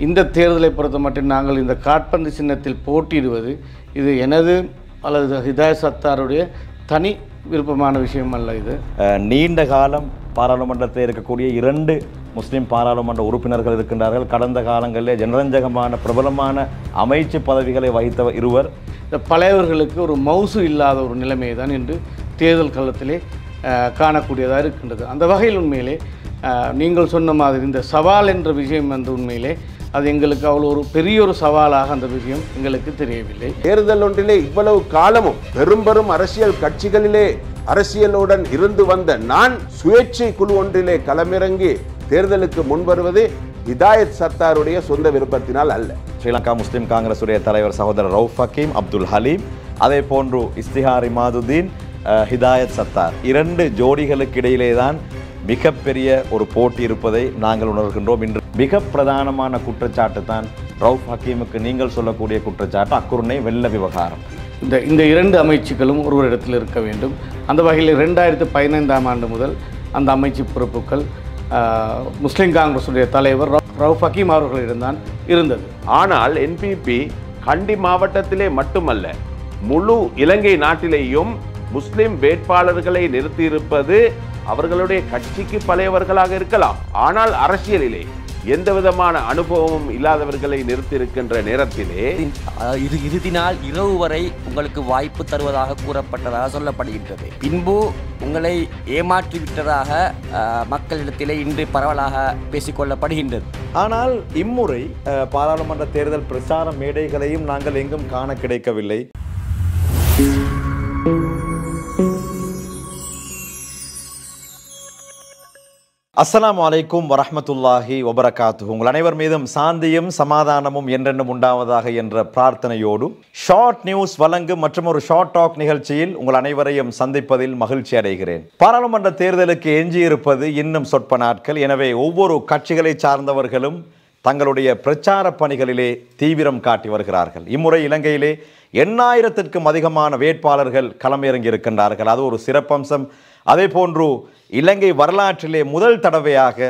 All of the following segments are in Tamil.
இந்த தேர்தலை பொறுத்த மட்டும் நாங்கள் இந்த காற்பந்து சின்னத்தில் போட்டியிடுவது இது எனது அல்லது ஹிதாயத் சத்தாருடைய தனி விருப்பமான விஷயம் அல்ல. இது நீண்ட காலம் பாராளுமன்றத்தில் இருக்கக்கூடிய 2 முஸ்லிம் பாராளுமன்ற உறுப்பினர்கள் இருக்கின்றார்கள். கடந்த காலங்களில் ஜனரஞ்சகமான பிரபலமான அமைச்சு பதவிகளை வகித்த இருவர். இந்த பழையவர்களுக்கு ஒரு மவுசு இல்லாத ஒரு நிலைமையை தான் இன்று தேர்தல் களத்திலே காணக்கூடியதாக இருக்கின்றது. அந்த வகையில் உண்மையிலே நீங்கள் சொன்ன மாதிரி இந்த சவால் என்ற விஷயம் வந்து உண்மையிலே அது எங்களுக்கு அவ்வளோ ஒரு பெரிய ஒரு சவாலாக அந்த விஷயம் எங்களுக்கு தெரியவில்லை. தேர்தல் ஒன்றிலே இவ்வளவு காலமும் பெரும் அரசியல் கட்சிகளிலே அரசியலுடன் இருந்து வந்த நான் சுயேட்சை குழு ஒன்றிலே களமிறங்கி தேர்தலுக்கு முன்வருவது ஹிதாயத் சத்தாருடைய சொந்த விருப்பத்தினால் அல்ல. ஸ்ரீலங்கா முஸ்லிம் காங்கிரசுடைய தலைவர் சகோதரர் ரவுஃப் ஹக்கீம், அப்துல் ஹலீம், அதே போன்று இஸ்திஹார் இமாதுதீன், ஹிதாயத் சத்தார் 2 ஜோடிகளுக்கு இடையிலே தான் மிகப்பெரிய ஒரு போட்டி இருப்பதை நாங்கள் உணர்கின்றோம். இன்று மிக பிரதானமான குற்றச்சாட்டு தான் ரவுஃப் ஹக்கீமுக்கு நீங்கள் சொல்லக்கூடிய குற்றச்சாட்டு அக்குருணை வெள்ள விவகாரம். இந்த 2 அமைச்சுக்களும் ஒருவரிடத்தில் இருக்க வேண்டும். அந்த வகையில் 2015ஆம் ஆண்டு முதல் அந்த அமைச்சு பொறுப்புகள் முஸ்லிம் காங்கிரசுடைய தலைவர் ரவுஃப் ஹக்கீம் அவர்களிடம்தான் இருந்தது. ஆனால் என்பிபி கண்டி மாவட்டத்திலே மட்டுமல்ல முழு இலங்கை நாட்டிலேயும் முஸ்லிம் வேட்பாளர்களை நிறுத்தியிருப்பது அவர்களுடைய கட்சிக்கு பழையவர்களாக இருக்கலாம். ஆனால் அரசியலிலே எந்த விதமான அனுபவமும் இல்லாதவர்களை நிறுத்தியிருக்கின்ற நேரத்திலே இது இறுதி நாள் இரவு வரை உங்களுக்கு வாய்ப்பு தருவதாக கூறப்பட்டதாக சொல்லப்படுகின்றது. பின்பு உங்களை ஏமாற்றிவிட்டதாக மக்களிடத்திலே இன்று பரவலாக பேசிக்கொள்ளப்படுகின்றது. ஆனால் இம்முறை பாராளுமன்ற தேர்தல் பிரச்சார மேடைகளையும் நாங்கள் எங்கும் காண கிடைக்கவில்லை. அஸ்ஸலாமு அலைக்கும் வரஹ்மத்துல்லாஹி வபரகாத்துஹு. உங்கள் அனைவர் மீதும் சாந்தியும் சமாதானமும் என்றென்றும் உண்டாவதாக என்ற பிரார்த்தனையோடு ஷார்ட் நியூஸ் வழங்கும் மற்றும் ஒரு ஷார்ட் டாக் நிகழ்ச்சியில் உங்கள் அனைவரையும் சந்திப்பதில் மகிழ்ச்சி அடைகிறேன். பாராளுமன்ற தேர்தலுக்கு எஞ்சியிருப்பது இன்னும் சொற்ப நாட்கள். எனவே ஒவ்வொரு கட்சிகளை சார்ந்தவர்களும் தங்களுடைய பிரச்சார பணிகளிலே தீவிரம் காட்டி வருகிறார்கள். இம்முறை இலங்கையிலே 8000க்கும் அதிகமான வேட்பாளர்கள் களமிறங்கி இருக்கின்றார்கள். அது ஒரு சிறப்பம்சம். அதே போன்று இலங்கை வரலாற்றிலே முதல் தடவையாக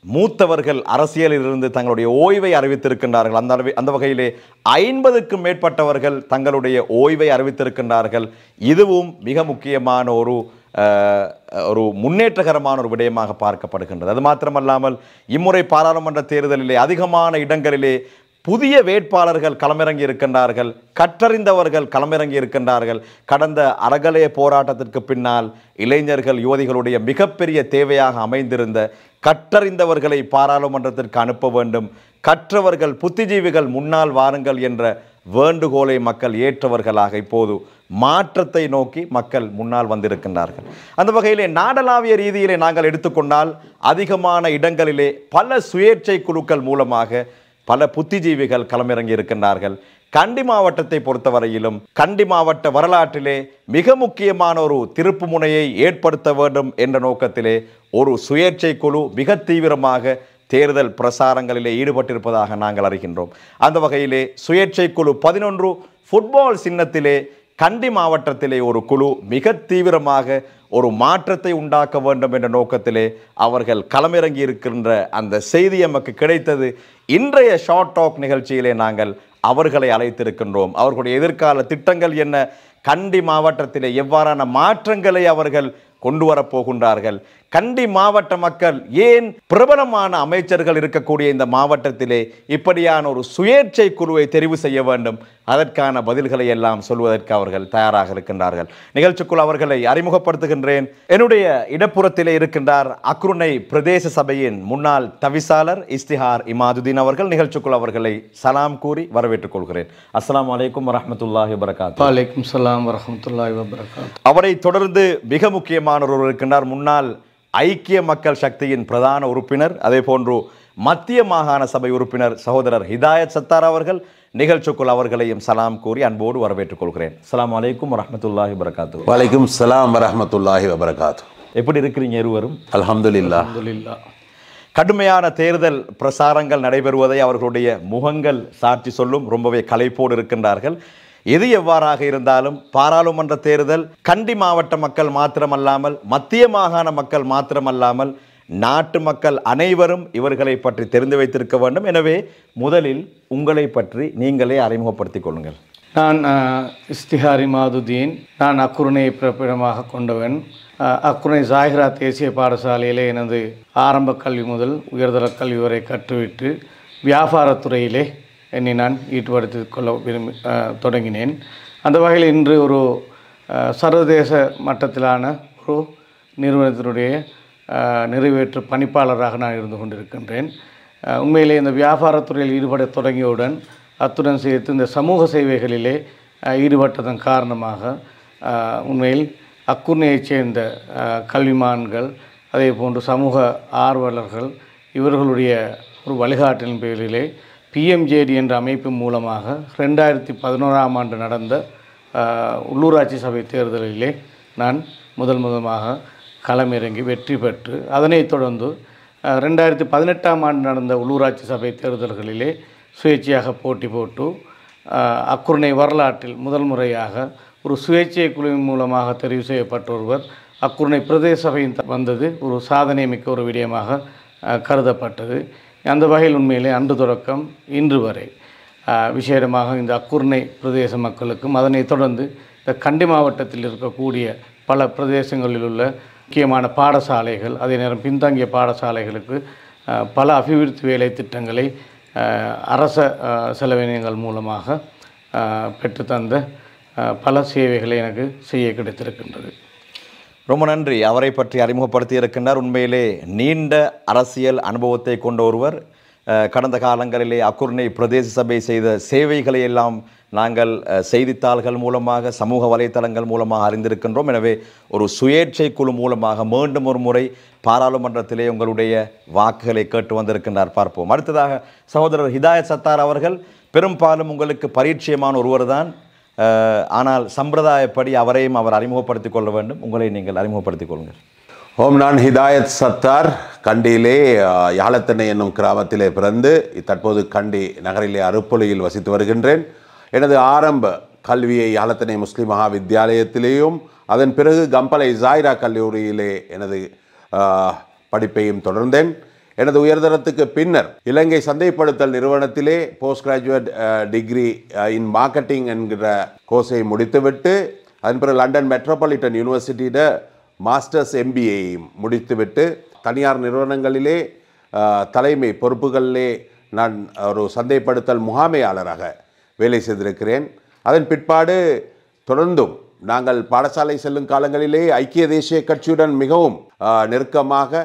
மூத்தவர்கள் அரசியலில் இருந்து தங்களுடைய ஓய்வை அறிவித்திருக்கின்றார்கள். அந்த வகையிலே 50க்கும் மேற்பட்டவர்கள் தங்களுடைய ஓய்வை அறிவித்திருக்கின்றார்கள். இதுவும் மிக முக்கியமான ஒரு முன்னேற்றகரமான ஒரு விடயமாக பார்க்கப்படுகின்றது. அது மாத்திரமல்லாமல் இம்முறை பாராளுமன்ற தேர்தலிலே அதிகமான இடங்களிலே புதிய வேட்பாளர்கள் களமிறங்கி இருக்கின்றார்கள். கற்றறிந்தவர்கள் களமிறங்கி இருக்கின்றார்கள். கடந்த அறகலைய போராட்டத்திற்கு பின்னால் இளைஞர்கள் யுவதிகளுடைய மிகப்பெரிய தேவையாக அமைந்திருந்த கற்றறிந்தவர்களை பாராளுமன்றத்திற்கு அனுப்ப வேண்டும், கற்றவர்கள் புத்திஜீவிகள் முன்னால் வாருங்கள் என்ற வேண்டுகோளை மக்கள் ஏற்றவர்களாக இப்போது மாற்றத்தை நோக்கி மக்கள் முன்னால் வந்திருக்கின்றார்கள். அந்த வகையிலே நாடளாவிய ரீதியிலே நாங்கள் எடுத்துக்கொண்டால் அதிகமான இடங்களிலே பல சுயேட்சை குழுக்கள் மூலமாக பல புத்திஜீவிகள் களமிறங்கி இருக்கின்றார்கள். கண்டி மாவட்டத்தை பொறுத்தவரையிலும் கண்டி மாவட்ட வரலாற்றிலே மிக முக்கியமான ஒரு திருப்பு முனையை ஏற்படுத்த வேண்டும் என்ற நோக்கத்திலே ஒரு சுயேட்சை குழு மிக தீவிரமாக தேர்தல் பிரசாரங்களிலே ஈடுபட்டிருப்பதாக நாங்கள் அறிகின்றோம். அந்த வகையிலே சுயேட்சை குழு 11 ஃபுட்பால் சின்னத்திலே கண்டி மாவட்டத்திலே ஒரு குழு மிக தீவிரமாக ஒரு மாற்றத்தை உண்டாக்க வேண்டும் என்ற நோக்கத்திலே அவர்கள் களமிறங்கி இருக்கின்ற அந்த செய்தி நமக்கு கிடைத்தது. இன்றைய ஷார்ட் டாக் நிகழ்ச்சியிலே நாங்கள் அவர்களை அழைத்திருக்கின்றோம். அவர்களுடைய எதிர்கால திட்டங்கள் என்ன, கண்டி மாவட்டத்திலே எவ்வாறான மாற்றங்களை அவர்கள் கொண்டு வரப்போகின்றார்கள், கண்டி மாவட்ட மக்கள் ஏன் பிரபலமான அமைச்சர்கள் இருக்கக்கூடிய இந்த மாவட்டத்திலே இப்படியான ஒரு சுயேட்சை குழுவை தெரிவு செய்ய வேண்டும், அதற்கான பதில்களை எல்லாம் சொல்வதற்கு அவர்கள் தயாராக இருக்கின்றார்கள். நிகழ்ச்சிக்குள் அவர்களை அறிமுகப்படுத்துகின்றேன். என்னுடைய இடப்புறத்திலே இருக்கின்றார் அக்ருணை பிரதேச சபையின் முன்னாள் தவிசாளர் இஸ்திஹார் இமாதுதீன் அவர்கள். நிகழ்ச்சிக்குள் அவர்களை சலாம் கூறி வரவேற்றுக் கொள்கிறேன். அஸ்ஸலாமு அலைக்கும் வரஹ்மத்துல்லாஹி வபரகாத்துஹு. வலைக்கும் ஸலாம் வரஹ்மத்துல்லாஹி வபரகாத்துஹு. அவரை தொடர்ந்து மிக முக்கியமான ஒருவர் இருக்கின்றார், முன்னாள் ஐக்கிய மக்கள் சக்தியின் பிரதான உறுப்பினர், அதே போன்று மத்திய மாகாண சபை உறுப்பினர் சகோதரர் ஹிதாயத் சத்தார் அவர்கள். நிகழ்ச்சிக்குள் அவர்களையும் சலாம் கூறி அன்போடு வரவேற்றுக் கொள்கிறேன். அஸ்ஸலாமு அலைக்கும் வரஹ்மத்துல்லாஹி வபரகாத்துஹு. வலைக்கும் ஸலாம் வரஹ்மத்துல்லாஹி வபரகாத்துஹு. எப்படி இருக்கிறீங்க இருவரும்? அல்ஹம்துலில்லாஹ். கடுமையான தேர்தல் பிரசாரங்கள் நடைபெறுவதை அவர்களுடைய முகங்கள் சாட்சி சொல்லும். ரொம்பவே களைப்போடு இருக்கின்றார்கள். எது எவ்வாறாக இருந்தாலும் பாராளுமன்ற தேர்தல் கண்டி மாவட்ட மக்கள் மாத்திரமல்லாமல் மத்திய மாகாண மக்கள் மாத்திரமல்லாமல் நாட்டு மக்கள் அனைவரும் இவர்களை பற்றி தெரிந்து வைத்திருக்க வேண்டும். எனவே முதலில் உங்களை பற்றி நீங்களே அறிமுகப்படுத்திக் கொள்ளுங்கள். நான் இஸ்திஹாரி மாதுதீன். நான் அக்குருணையை பிறப்பிடமாக கொண்டவன். அக்குருணை ஜாகிரா தேசிய பாடசாலையிலே எனது ஆரம்ப கல்வி முதல் உயர்தர கல்வி வரை கற்றுவிட்டு வியாபாரத்துறையிலே என்னை நான் ஈடுபடுத்திக் கொள்ள தொடங்கினேன். அந்த வகையில் இன்று ஒரு சர்வதேச மட்டத்திலான ஒரு நிறுவனத்தினுடைய நிறைவேற்று பணிப்பாளராக நான் இருந்து கொண்டிருக்கின்றேன். உண்மையிலே இந்த வியாபாரத்துறையில் ஈடுபட தொடங்கியவுடன் அத்துடன் சேர்த்து இந்த சமூக சேவைகளிலே ஈடுபட்டதன் காரணமாக உண்மையில் அக்குருணையைச் சேர்ந்த கல்விமான்கள், அதே போன்று சமூக ஆர்வலர்கள் இவர்களுடைய ஒரு வழிகாட்டலின் பேரிலே பிஎம்ஜேடி என்ற அமைப்பு மூலமாக 2011ஆம் ஆண்டு நடந்த உள்ளூராட்சி சபை தேர்தலிலே நான் முதல்மாக களமிறங்கி வெற்றி பெற்று, அதனைத் தொடர்ந்து 2018ஆம் ஆண்டு நடந்த உள்ளூராட்சி சபை தேர்தல்களிலே சுயேட்சையாக போட்டி போட்டு அக்குருணை வரலாற்றில் முதல் முறையாக ஒரு சுயேட்சை குழுவின் மூலமாக தெரிவு செய்யப்பட்ட ஒருவர் அக்குருணை பிரதேச சபையின் வந்தது ஒரு சாதனை மிக்க ஒரு விடயமாக கருதப்பட்டது. அந்த வகையில் உண்மையிலே அன்று தொடக்கம் இன்று வரை விசேடமாக இந்த அக்குருணை பிரதேச மக்களுக்கும், அதனைத் தொடர்ந்து இந்த கண்டி மாவட்டத்தில் இருக்கக்கூடிய பல பிரதேசங்களில் உள்ள முக்கியமான பாடசாலைகள், அதே நேரம் பின்தங்கிய பாடசாலைகளுக்கு பல அபிவிருத்தி வேலை திட்டங்களை அரச செலவினங்கள் மூலமாக பெற்றுத்தந்த பல சேவைகளை எனக்கு செய்ய கிடைத்திருக்கின்றது. ரொம்ப நன்றி. அவரை பற்றி அறிமுகப்படுத்தி இருக்கின்றார். உண்மையிலே நீண்ட அரசியல் அனுபவத்தை கொண்ட ஒருவர். கடந்த காலங்களிலே அக்குருணை பிரதேச சபை செய்த சேவைகளை எல்லாம் நாங்கள் செய்தித்தாள்கள் மூலமாக, சமூக வலைத்தளங்கள் மூலமாக அறிந்திருக்கின்றோம். எனவே ஒரு சுயேட்சை குழு மூலமாக மீண்டும் ஒரு முறை பாராளுமன்றத்திலே உங்களுடைய வாக்குகளை கேட்டு வந்திருக்கின்றார். பார்ப்போம். அடுத்ததாக சகோதரர் ஹிதாயத் சத்தார் அவர்கள் பெரும்பாலும் உங்களுக்கு பரிச்சயமான ஒருவர் தான். ஆனால் சம்பிரதாயப்படி அவரையும் அவர் அறிமுகப்படுத்திக் கொள்ள வேண்டும். உங்களை நீங்கள் அறிமுகப்படுத்திக் கொள்ளுங்கள். ஓம். நான் ஹிதாயத் சத்தார். கண்டியிலே யாழத்தனை என்னும் கிராமத்திலே பிறந்து தற்போது கண்டி நகரிலே அருப்பொலியில் வசித்து வருகின்றேன். எனது ஆரம்ப கல்வியை யாழத்தனை முஸ்லிம் மகா வித்தியாலயத்திலேயும், அதன் பிறகு கம்பளை ஜாயிரா கல்லூரியிலே எனது படிப்பையும் தொடர்ந்தேன். எனது உயர்தரத்துக்கு பின்னர் இலங்கை சந்தைப்படுத்தல் நிறுவனத்திலே post graduate degree in marketing என்கிற கோர்ஸை முடித்துவிட்டு, அதன் பிறகு லண்டன் மெட்ரோபாலிட்டன் யூனிவர்சிட்டியிட மாஸ்டர்ஸ் MBAயையும் முடித்துவிட்டு தனியார் நிறுவனங்களிலே தலைமை பொறுப்புகளிலே நான் ஒரு சந்தைப்படுத்தல் முகாமையாளராக வேலை செய்திருக்கிறேன். அதன் பிற்பாடு தொடர்ந்தும் நாங்கள் பாடசாலை செல்லும் காலங்களிலே ஐக்கிய தேசிய கட்சியுடன் மிகவும் நெருக்கமாக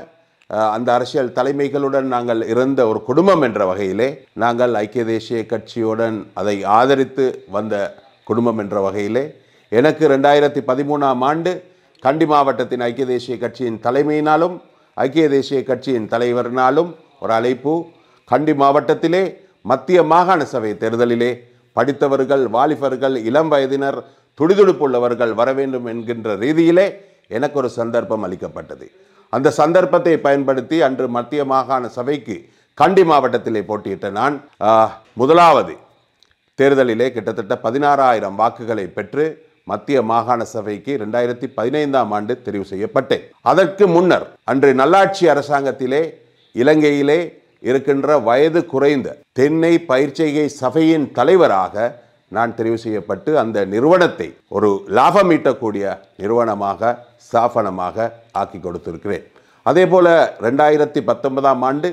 அந்த அரசியல் தலைமைகளுடன் நாங்கள் இருந்த ஒரு குடும்பம் என்ற வகையிலே நாங்கள் ஐக்கிய தேசிய கட்சியுடன் அதை ஆதரித்து வந்த குடும்பம் என்ற வகையிலே எனக்கு 2013ஆம் ஆண்டு கண்டி மாவட்டத்தின் ஐக்கிய தேசிய கட்சியின் தலைமையினாலும் ஐக்கிய தேசிய கட்சியின் தலைவரினாலும் ஒரு அழைப்பு, கண்டி மாவட்டத்திலே மத்திய மாகாண சபை தேர்தலிலே படித்தவர்கள், வாலிபர்கள், இளம் வயதினர், துடிதுடிப்புள்ளவர்கள் வர வேண்டும் என்கின்ற ரீதியிலே எனக்கு ஒரு சந்தர்ப்பம் அளிக்கப்பட்டது. அந்த சந்தர்ப்பத்தை பயன்படுத்தி அன்று மத்திய மாகாண சபைக்கு கண்டி மாவட்டத்திலே போட்டியிட்ட நான் முதலாவது தேர்தலிலே கிட்டத்தட்ட 16,000 வாக்குகளை பெற்று மத்திய மாகாண சபைக்கு 2015ஆம் ஆண்டு தெரிவு செய்யப்பட்டேன். அதற்கு முன்னர் அன்று நல்லாட்சி அரசாங்கத்திலே இலங்கையிலே இருக்கின்ற வயது குறைந்த தென்னை பயிர்ச்செய்கை சபையின் தலைவராக நான் தெரிவு செய்யப்பட்டு அந்த நிறுவனத்தை ஒரு லாபம் ஈட்டக்கூடிய நிறுவனமாக ஸ்தாபனமாக ஆக்கி கொடுத்திருக்கிறேன். அதே போல 2019ஆம் ஆண்டு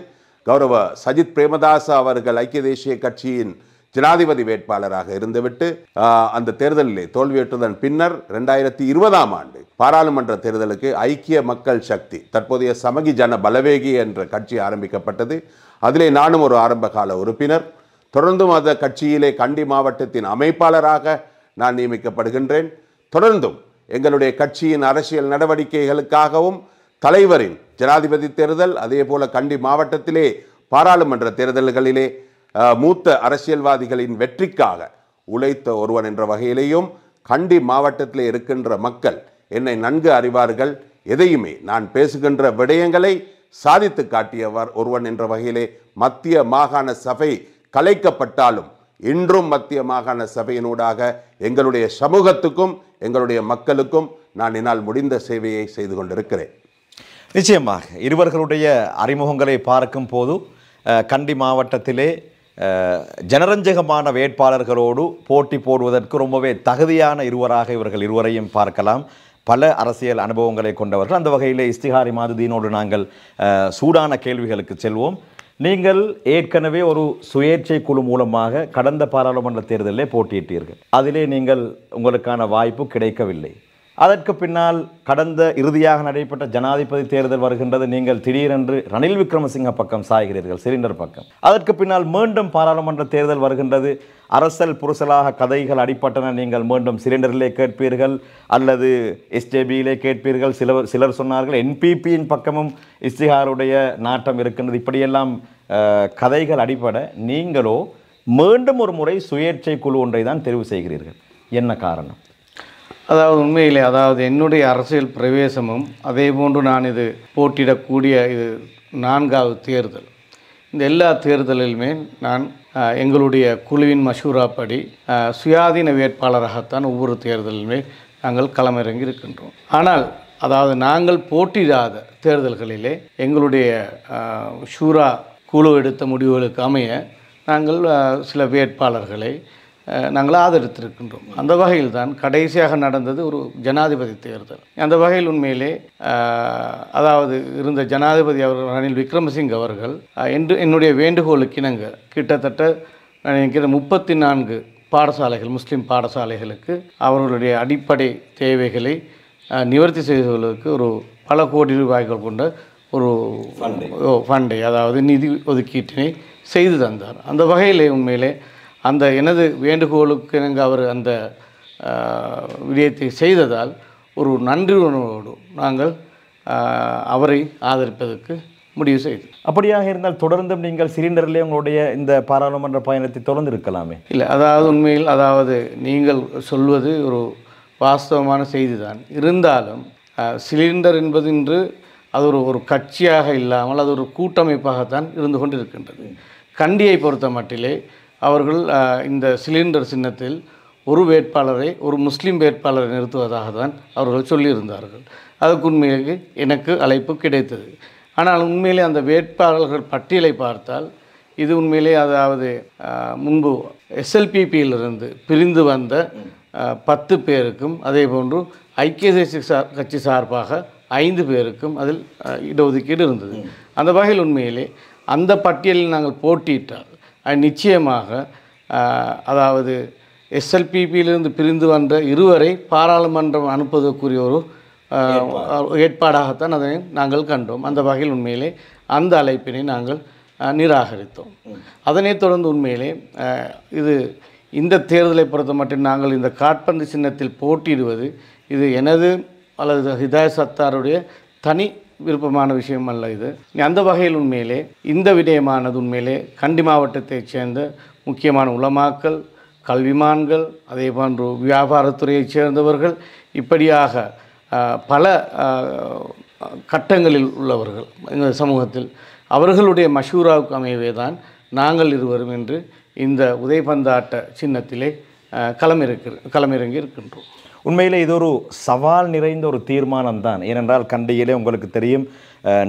கௌரவ சஜித் பிரேமதாச அவர்கள் ஐக்கிய தேசிய கட்சியின் ஜனாதிபதி வேட்பாளராக இருந்துவிட்டு அந்த தேர்தலிலே தோல்வியுற்றதன் பின்னர் 2020ஆம் ஆண்டு பாராளுமன்ற தேர்தலுக்கு ஐக்கிய மக்கள் சக்தி, தற்போதைய சமகி ஜன பலவேகி என்ற கட்சி ஆரம்பிக்கப்பட்டது. அதிலே நானும் ஒரு ஆரம்பகால உறுப்பினர். தொடர்ந்தும் அந்த கட்சியிலே கண்டி மாவட்டத்தின் அமைப்பாளராக நான் நியமிக்கப்படுகின்றேன். தொடர்ந்தும் எங்களுடைய கட்சியின் அரசியல் நடவடிக்கைகளுக்காகவும் தலைவரின் ஜனாதிபதி தேர்தல், அதே போல கண்டி மாவட்டத்திலே பாராளுமன்ற தேர்தல்களிலே மூத்த அரசியல்வாதிகளின் வெற்றிக்காக உழைத்த ஒருவன் என்ற வகையிலேயும் கண்டி மாவட்டத்திலே இருக்கின்ற மக்கள் என்னை நன்கு அறிவார்கள். எதையுமே நான் பேசுகின்ற விடயங்களை சாதித்து காட்டியவர் ஒருவன் என்ற வகையிலே மத்திய மாகாண சபை கலைக்கப்பட்டாலும் இன்றும் மத்திய மாகாண சபையினூடாக எங்களுடைய சமூகத்துக்கும் எங்களுடைய மக்களுக்கும் நான் என்னால் முடிந்த சேவையை செய்து கொண்டிருக்கிறேன். நிச்சயமாக இருவர்களுடைய அறிமுகங்களை பார்க்கும் போது கண்டி மாவட்டத்திலே ஜனரஞ்சகமான வேட்பாளர்களோடு போட்டி போடுவதற்கு ரொம்பவே தகுதியான இருவராக இவர்கள் இருவரையும் பார்க்கலாம். பல அரசியல் அனுபவங்களை கொண்டவர்கள். அந்த வகையிலே இஸ்திகாரி மாதுதீனோடு நாங்கள் சூடான கேள்விகளுக்கு செல்வோம். நீங்கள் ஏற்கனவே ஒரு சுயேட்சை குழு மூலமாக கடந்த பாராளுமன்ற தேர்தலிலே போட்டியிட்டீர்கள். அதிலே நீங்கள் உங்களுக்கான வாய்ப்பு கிடைக்கவில்லை. அதற்கு பின்னால் கடந்த இறுதியாக நடைபெற்ற ஜனாதிபதி தேர்தல் வருகின்றது. நீங்கள் திடீரென்று ரணில் விக்ரமசிங்க பக்கம் சாய்கிறீர்கள், சிலிண்டர் பக்கம். அதற்கு பின்னால் மீண்டும் பாராளுமன்ற தேர்தல் வருகின்றது. அரசல் புரசலாக கதைகள் அடிப்பட்டன. நீங்கள் மீண்டும் சிலிண்டரிலே கேட்பீர்கள் அல்லது எஸ்ஜேபியிலே கேட்பீர்கள். சிலர் சொன்னார்கள் என்பிபியின் பக்கமும் இஸ்திகாருடைய நாட்டம் இருக்கின்றது. இப்படியெல்லாம் கதைகள் அடிப்பட நீங்களோ மீண்டும் ஒரு முறை சுயேட்சை குழு ஒன்றை தான் தெரிவு செய்கிறீர்கள். என்ன காரணம்? அதாவது உண்மையிலே என்னுடைய அரசியல் பிரவேசமும் அதே போன்று நான் இது போட்டியிடக்கூடிய இது 4வது தேர்தல். இந்த எல்லா தேர்தலிலுமே நான் எங்களுடைய குழுவின் மஷூராப்படி சுயாதீன வேட்பாளராகத்தான் ஒவ்வொரு தேர்தலிலுமே நாங்கள் களமிறங்கி இருக்கின்றோம். ஆனால் நாங்கள் போட்டியிடாத தேர்தல்களிலே எங்களுடைய ஷூரா குழு எடுத்த முடிவுகளுக்கு அமைய நாங்கள் சில வேட்பாளர்களை நாங்கள் ஆதரித்திருக்கின்றோம். அந்த வகையில் தான் கடைசியாக நடந்தது ஒரு ஜனாதிபதி தேர்தல். அந்த வகையில் உண்மையிலே இருந்த ஜனாதிபதி அவர்கள் ரணில் விக்ரமசிங்க அவர்கள் என்று என்னுடைய வேண்டுகோளுக்கு இணங்க கிட்டத்தட்ட 34 பாடசாலைகள், முஸ்லீம் பாடசாலைகளுக்கு அவர்களுடைய அடிப்படை தேவைகளை நிவர்த்தி செய்வதற்கு ஒரு பல கோடி ரூபாய்கள் கொண்ட ஒரு ஃபண்டை நிதி ஒதுக்கீட்டினை செய்து தந்தார். அந்த வகையிலே உண்மையிலே அந்த எனது வேண்டுகோளுக்கு அவர் அந்த விடயத்தை செய்ததால் ஒரு நன்றி உணர்வோடு நாங்கள் அவரை ஆதரிப்பதற்கு முடிவு செய்தோம். அப்படியாக இருந்தால் தொடர்ந்தும் நீங்கள் சிலிண்டரிலே உங்களுடைய இந்த பாராளுமன்ற பயணத்தை தொடர்ந்து இருக்கலாமே. இல்லை, உண்மையில் நீங்கள் சொல்வது ஒரு வாஸ்தவமான செய்தி தான். இருந்தாலும் சிலிண்டர் என்பது இன்று அது ஒரு கட்சியாக இல்லாமல் அது ஒரு கூட்டமைப்பாகத்தான் இருந்து கொண்டிருக்கின்றது. கண்டியை பொறுத்த மட்டிலே அவர்கள் இந்த சிலிண்டர் சின்னத்தில் ஒரு வேட்பாளரை, ஒரு முஸ்லீம் வேட்பாளரை நிறுத்துவதாக தான் அவர்கள் சொல்லியிருந்தார்கள். அதுக்கு உண்மையிலே எனக்கு அழைப்பு கிடைத்தது. ஆனால் உண்மையிலே அந்த வேட்பாளர்கள் பட்டியலை பார்த்தால் இது உண்மையிலே முன்பு எஸ்எல்பிபியிலிருந்து பிரிந்து வந்த 10 பேருக்கும் அதே போன்று ஐக்கிய தேசிய கட்சி சார்பாக 5 பேருக்கும் அதில் இடஒதுக்கீடு இருந்தது. அந்த வகையில் உண்மையிலே அந்த பட்டியலில் நாங்கள் போட்டியிட்டால் நிச்சயமாக எஸ்எல்பிபியிலிருந்து பிரிந்து வந்த இருவரை பாராளுமன்றம் அனுப்புவதற்குரிய ஒரு ஏற்பாடாகத்தான் அதை நாங்கள் கண்டோம். அந்த வகையில் உண்மையிலே அந்த அழைப்பினை நாங்கள் நிராகரித்தோம். அதனைத் தொடர்ந்து உண்மையிலே இந்த தேர்தலை பொறுத்த மட்டும் நாங்கள் இந்த காற்பந்து சின்னத்தில் போட்டியிடுவது இது எனது அல்லது ஹிதாயத் சத்தாருடைய தனி விருப்பமான விஷயம் அல்ல. இது அந்த வகையில் உண்மையிலே இந்த விடயமானது உண்மையிலே கண்டி மாவட்டத்தைச் சேர்ந்த முக்கியமான உலமாக்கள், கல்விமான்கள், அதே போன்று வியாபாரத்துறையைச் சேர்ந்தவர்கள், இப்படியாக பல கட்டங்களில் உள்ளவர்கள் எங்கள் சமூகத்தில் அவர்களுடைய மஷூராவுக்கு அமையவே தான் நாங்கள் இருவரும் என்று இந்த உதைபந்தாட்ட சின்னத்திலே களமிறங்கி இருக்கின்றோம். உண்மையிலே இது ஒரு சவால் நிறைந்த ஒரு தீர்மானம் தான். ஏனென்றால் கண்டியிலே உங்களுக்கு தெரியும்,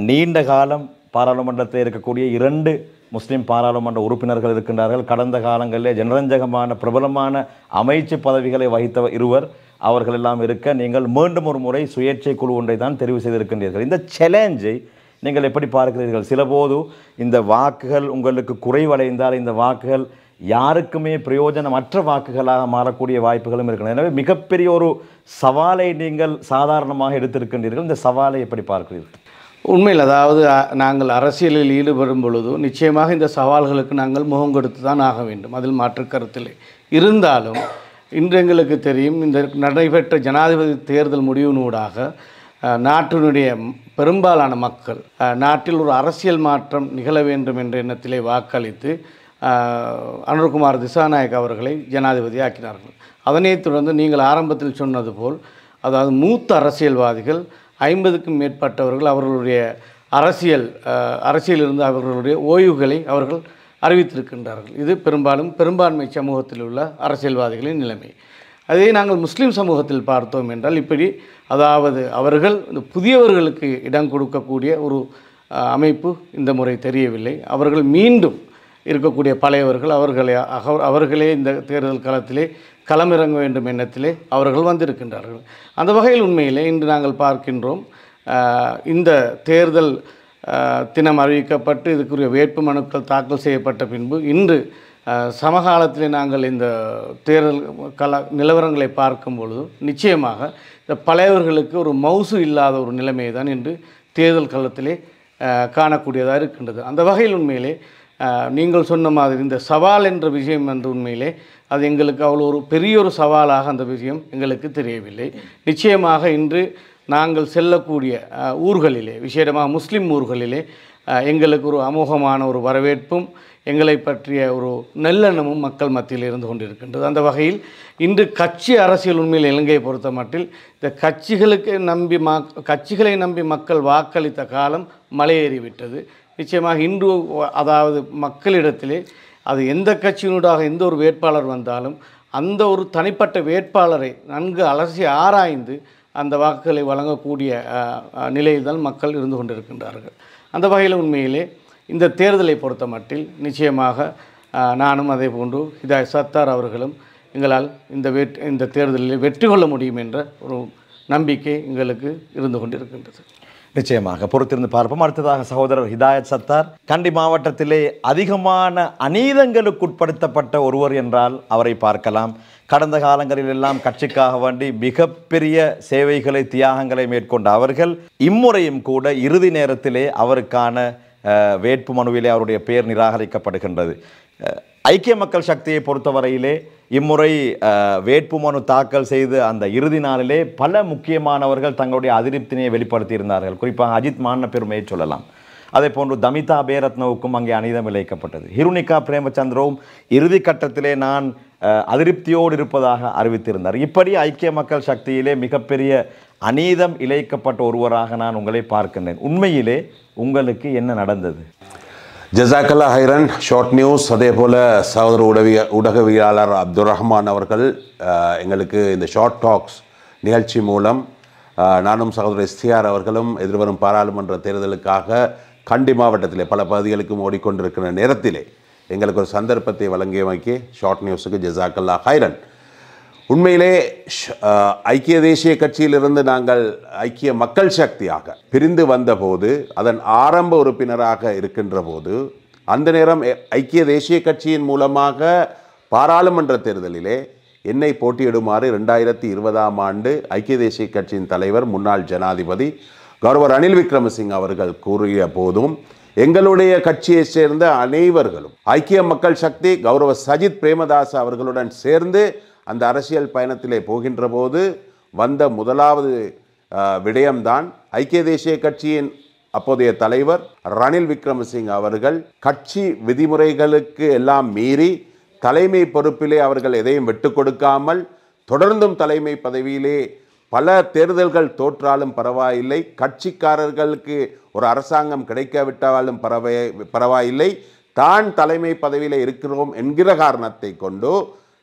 நீண்ட காலம் பாராளுமன்றத்தில் இருக்கக்கூடிய 2 முஸ்லீம் பாராளுமன்ற உறுப்பினர்கள் இருக்கின்றார்கள். கடந்த காலங்களிலே ஜனரஞ்சகமான பிரபலமான அமைச்சு பதவிகளை வகித்த இருவர் அவர்கள் எல்லாம் இருக்க நீங்கள் மீண்டும் ஒரு முறை சுயேட்சை குழு ஒன்றை தான் தெரிவு செய்திருக்கின்றீர்கள். இந்த சேலஞ்சை நீங்கள் எப்படி பார்க்கிறீர்கள்? சிலபோது இந்த வாக்குகள் உங்களுக்கு குறைவடைந்தால் இந்த வாக்குகள் யாருக்குமே பிரயோஜனமற்ற வாக்குகளாக மாறக்கூடிய வாய்ப்புகளும் இருக்கின்றன. எனவே மிகப்பெரிய ஒரு சவாலை நீங்கள் சாதாரணமாக எடுத்திருக்கின்றீர்கள். இந்த சவாலை எப்படி பார்க்கிறீர்கள்? உண்மையில் நாங்கள் அரசியலில் ஈடுபடும் பொழுது நிச்சயமாக இந்த சவால்களுக்கு நாங்கள் முகம் கொடுத்து தான் ஆக வேண்டும். அதில் மாற்று கருத்தில்லை. இருந்தாலும் இன்று எங்களுக்கு தெரியும், இந்த நடைபெற்ற ஜனாதிபதி தேர்தல் முடிவினூடாக நாட்டினுடைய பெரும்பாலான மக்கள் நாட்டில் ஒரு அரசியல் மாற்றம் நிகழ வேண்டும் என்ற எண்ணத்திலே வாக்களித்து அனுர்குமார் திசாநாயக் அவர்களை ஜனாதிபதி ஆக்கினார்கள். அதனைத் தொடர்ந்து நீங்கள் ஆரம்பத்தில் சொன்னது போல் மூத்த அரசியல்வாதிகள் 50க்கும் மேற்பட்டவர்கள் அவர்களுடைய அரசியலிருந்து அவர்களுடைய ஓய்வுகளை அவர்கள் அறிவித்திருக்கின்றார்கள். இது பெரும்பாலும் பெரும்பான்மை சமூகத்தில் உள்ள அரசியல்வாதிகளின் நிலைமை. அதே நாங்கள் முஸ்லீம் சமூகத்தில் பார்த்தோம் என்றால் இப்படி அதாவது அவர்கள் இந்த புதியவர்களுக்கு இடம் கொடுக்கக்கூடிய ஒரு அமைப்பு இந்த முறை தெரியவில்லை. அவர்கள் மீண்டும் இருக்கக்கூடிய பழையவர்கள் அவர்களே இந்த தேர்தல் களத்திலே களமிறங்க வேண்டும் எண்ணத்திலே அவர்கள் வந்திருக்கின்றார்கள். அந்த வகையில் உண்மையிலே இன்று நாங்கள் பார்க்கின்றோம், இந்த தேர்தல் தினம் அறிவிக்கப்பட்டு இதுக்குரிய வேட்பு மனுக்கள் தாக்கல் செய்யப்பட்ட பின்பு இன்று சமகாலத்திலே நாங்கள் இந்த தேர்தல் நிலவரங்களை பார்க்கும் பொழுது நிச்சயமாக இந்த பழையவர்களுக்கு ஒரு மவுசு இல்லாத ஒரு நிலைமை தான் இன்று தேர்தல் களத்திலே காணக்கூடியதாக இருக்கின்றது. அந்த வகையில் உண்மையிலே நீங்கள் சொன்ன மாதிரி இந்த சவால் என்ற விஷயம் வந்து உண்மையிலே அது எங்களுக்கு அவ்வளோ ஒரு பெரிய ஒரு சவாலாக அந்த விஷயம் எங்களுக்கு தெரியவில்லை. நிச்சயமாக இன்று நாங்கள் செல்லக்கூடிய ஊர்களிலே, விசேடமாக முஸ்லீம் ஊர்களிலே எங்களுக்கு ஒரு அமோகமான ஒரு வரவேற்பும் எங்களை பற்றிய ஒரு நல்லெண்ணமும் மக்கள் மத்தியில் இருந்து கொண்டிருக்கின்றது. அந்த வகையில் இன்று கட்சி அரசியல் உண்மையில் இலங்கையை பொறுத்த மட்டில் இந்த கட்சிகளை நம்பி மக்கள் வாக்களித்த காலம் மலையேறிவிட்டது. நிச்சயமாக இன்று அதாவது மக்களிடத்திலே அது எந்த கட்சியினூடாக எந்த ஒரு வேட்பாளர் வந்தாலும் அந்த ஒரு தனிப்பட்ட வேட்பாளரை நன்கு அலசி ஆராய்ந்து அந்த வாக்குகளை வழங்கக்கூடிய நிலையில் தான் மக்கள் இருந்து கொண்டிருக்கின்றார்கள். அந்த வகையில் உண்மையிலே இந்த தேர்தலை பொறுத்த மட்டில் நிச்சயமாக நானும் அதே போன்று ஹிதாயத் சத்தார் அவர்களும் எங்களால் இந்த தேர்தலில் வெற்றி கொள்ள முடியும் என்ற ஒரு நம்பிக்கை எங்களுக்கு இருந்து கொண்டிருக்கின்றது. நிச்சயமாக பொறுத்திருந்து பார்ப்போம். அடுத்ததாக சகோதரர் ஹிதாயத் சத்தார், கண்டி மாவட்டத்திலே அதிகமான அநீதங்களுக்கு உட்படுத்தப்பட்ட ஒருவர் என்றால் அவரை பார்க்கலாம். கடந்த காலங்களில் எல்லாம் கட்சிக்காக வேண்டி மிகப்பெரிய சேவைகளை தியாகங்களை மேற்கொண்ட அவர்கள் இம்முறையும் கூட இறுதி நேரத்திலே அவருக்கான வேட்பு மனுவிலே அவருடைய பெயர் நிராகரிக்கப்படுகின்றது. ஐக்கிய மக்கள் சக்தியை பொறுத்தவரையிலே இம்முறை வேட்புமனு தாக்கல் செய்து அந்த இறுதி நாளிலே பல முக்கியமானவர்கள் தங்களுடைய அதிருப்தியை வெளிப்படுத்தியிருந்தார்கள். குறிப்பாக அஜித் மான பெருமையை சொல்லலாம். அதே போன்று தமிதா பேரத்னவுக்கும் அங்கே அநீதம் இழைக்கப்பட்டது. ஹிருனிகா பிரேமச்சந்திரவும் இறுதி கட்டத்திலே நான் அதிருப்தியோடு இருப்பதாக அறிவித்திருந்தார். இப்படி ஐக்கிய மக்கள் சக்தியிலே மிகப்பெரிய அநீதம் இழைக்கப்பட்ட ஒருவராக நான் உங்களை பார்க்கின்றேன். உண்மையிலே உங்களுக்கு என்ன நடந்தது? ஜசாக்கல்லா ஹைரன், ஷார்ட் நியூஸ். அதே போல் சகோதர ஊடகவியலாளர் அப்துல் ரஹ்மான் அவர்கள் எங்களுக்கு இந்த ஷார்ட் டாக்ஸ் நிகழ்ச்சி மூலம் நானும் சகோதரர் எஸ்டிஆர் அவர்களும் எதிர்வரும் பாராளுமன்ற தேர்தலுக்காக கண்டி மாவட்டத்திலே பல பகுதிகளுக்கும் ஓடிக்கொண்டிருக்கிற நேரத்திலே எங்களுக்கு ஒரு சந்தர்ப்பத்தை வழங்கியமைக்கு ஷார்ட் நியூஸுக்கு ஜசாக்கல்லா ஹைரன். உண்மையிலே ஐக்கிய தேசிய கட்சியிலிருந்து நாங்கள் ஐக்கிய மக்கள் சக்தியாக பிரிந்து வந்தபோது, அதன் ஆரம்ப உறுப்பினராக இருக்கின்ற போது, அந்த நேரம் ஐக்கிய தேசிய கட்சியின் மூலமாக பாராளுமன்ற தேர்தலிலே என்னை போட்டியிடுமாறு 2020ஆம் ஆண்டு ஐக்கிய தேசிய கட்சியின் தலைவர் முன்னாள் ஜனாதிபதி கௌரவர் ரணில் விக்ரமசிங்க அவர்கள் கூறிய போதும் எங்களுடைய கட்சியைச் சேர்ந்த அனைவர்களும் ஐக்கிய மக்கள் சக்தி கௌரவ சஜித் பிரேமதாச அவர்களுடன் சேர்ந்து அந்த அரசியல் பயணத்திலே போகின்ற போது வந்த முதலாவது விடயம்தான் ஐக்கிய தேசிய கட்சியின் அப்போதைய தலைவர் ரணில் விக்ரமசிங்க அவர்கள் கட்சி விதிமுறைகளுக்கு எல்லாம் மீறி தலைமை பொறுப்பிலே அவர்கள் எதையும் விட்டு கொடுக்காமல் தொடர்ந்தும் தலைமை பதவியிலே பல தேர்தல்கள் தோற்றாலும் பரவாயில்லை, கட்சிக்காரர்களுக்கு ஒரு அரசாங்கம் கிடைக்காவிட்டாலும் பரவாயில்லை, தான் தலைமை பதவியில் இருக்கிறோம் என்கிற காரணத்தை கொண்டு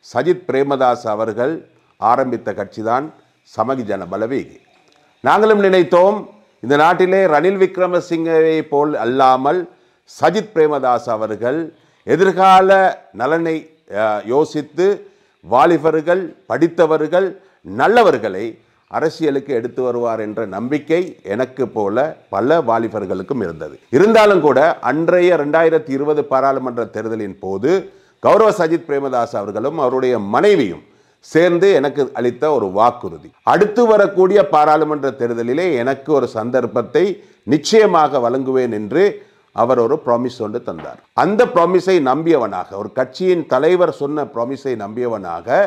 சஜித் பிரேமதாஸ் அவர்கள் ஆரம்பித்த கட்சிதான் சமகி ஜன பலவேகி. நாங்களும் நினைத்தோம் இந்த நாட்டிலே ரணில் விக்ரமசிங்கவை போல் அல்லாமல் சஜித் பிரேமதாஸ் அவர்கள் எதிர்கால நலனை யோசித்து வாலிபர்கள், படித்தவர்கள், நல்லவர்களை அரசியலுக்கு எடுத்து வருவார் என்ற நம்பிக்கை எனக்கு போல பல வாலிபர்களுக்கும் இருந்தது. இருந்தாலும் கூட அன்றைய 2020 பாராளுமன்ற தேர்தலின் போது கௌரவ சஜித் பிரேமதாஸ் அவர்களும் அவருடைய மனைவியும் சேர்ந்து எனக்கு அளித்த ஒரு வாக்குறுதி, அடுத்து வரக்கூடிய பாராளுமன்ற தேர்தலிலே எனக்கு ஒரு சந்தர்ப்பத்தை நிச்சயமாக வழங்குவேன் என்று அவர் ஒரு ப்ராமிஸ் ஒன்று தந்தார். அந்த ப்ராமிஸை நம்பியவனாக, ஒரு கட்சியின் தலைவர் சொன்ன ப்ராமிஸை நம்பியவனாக,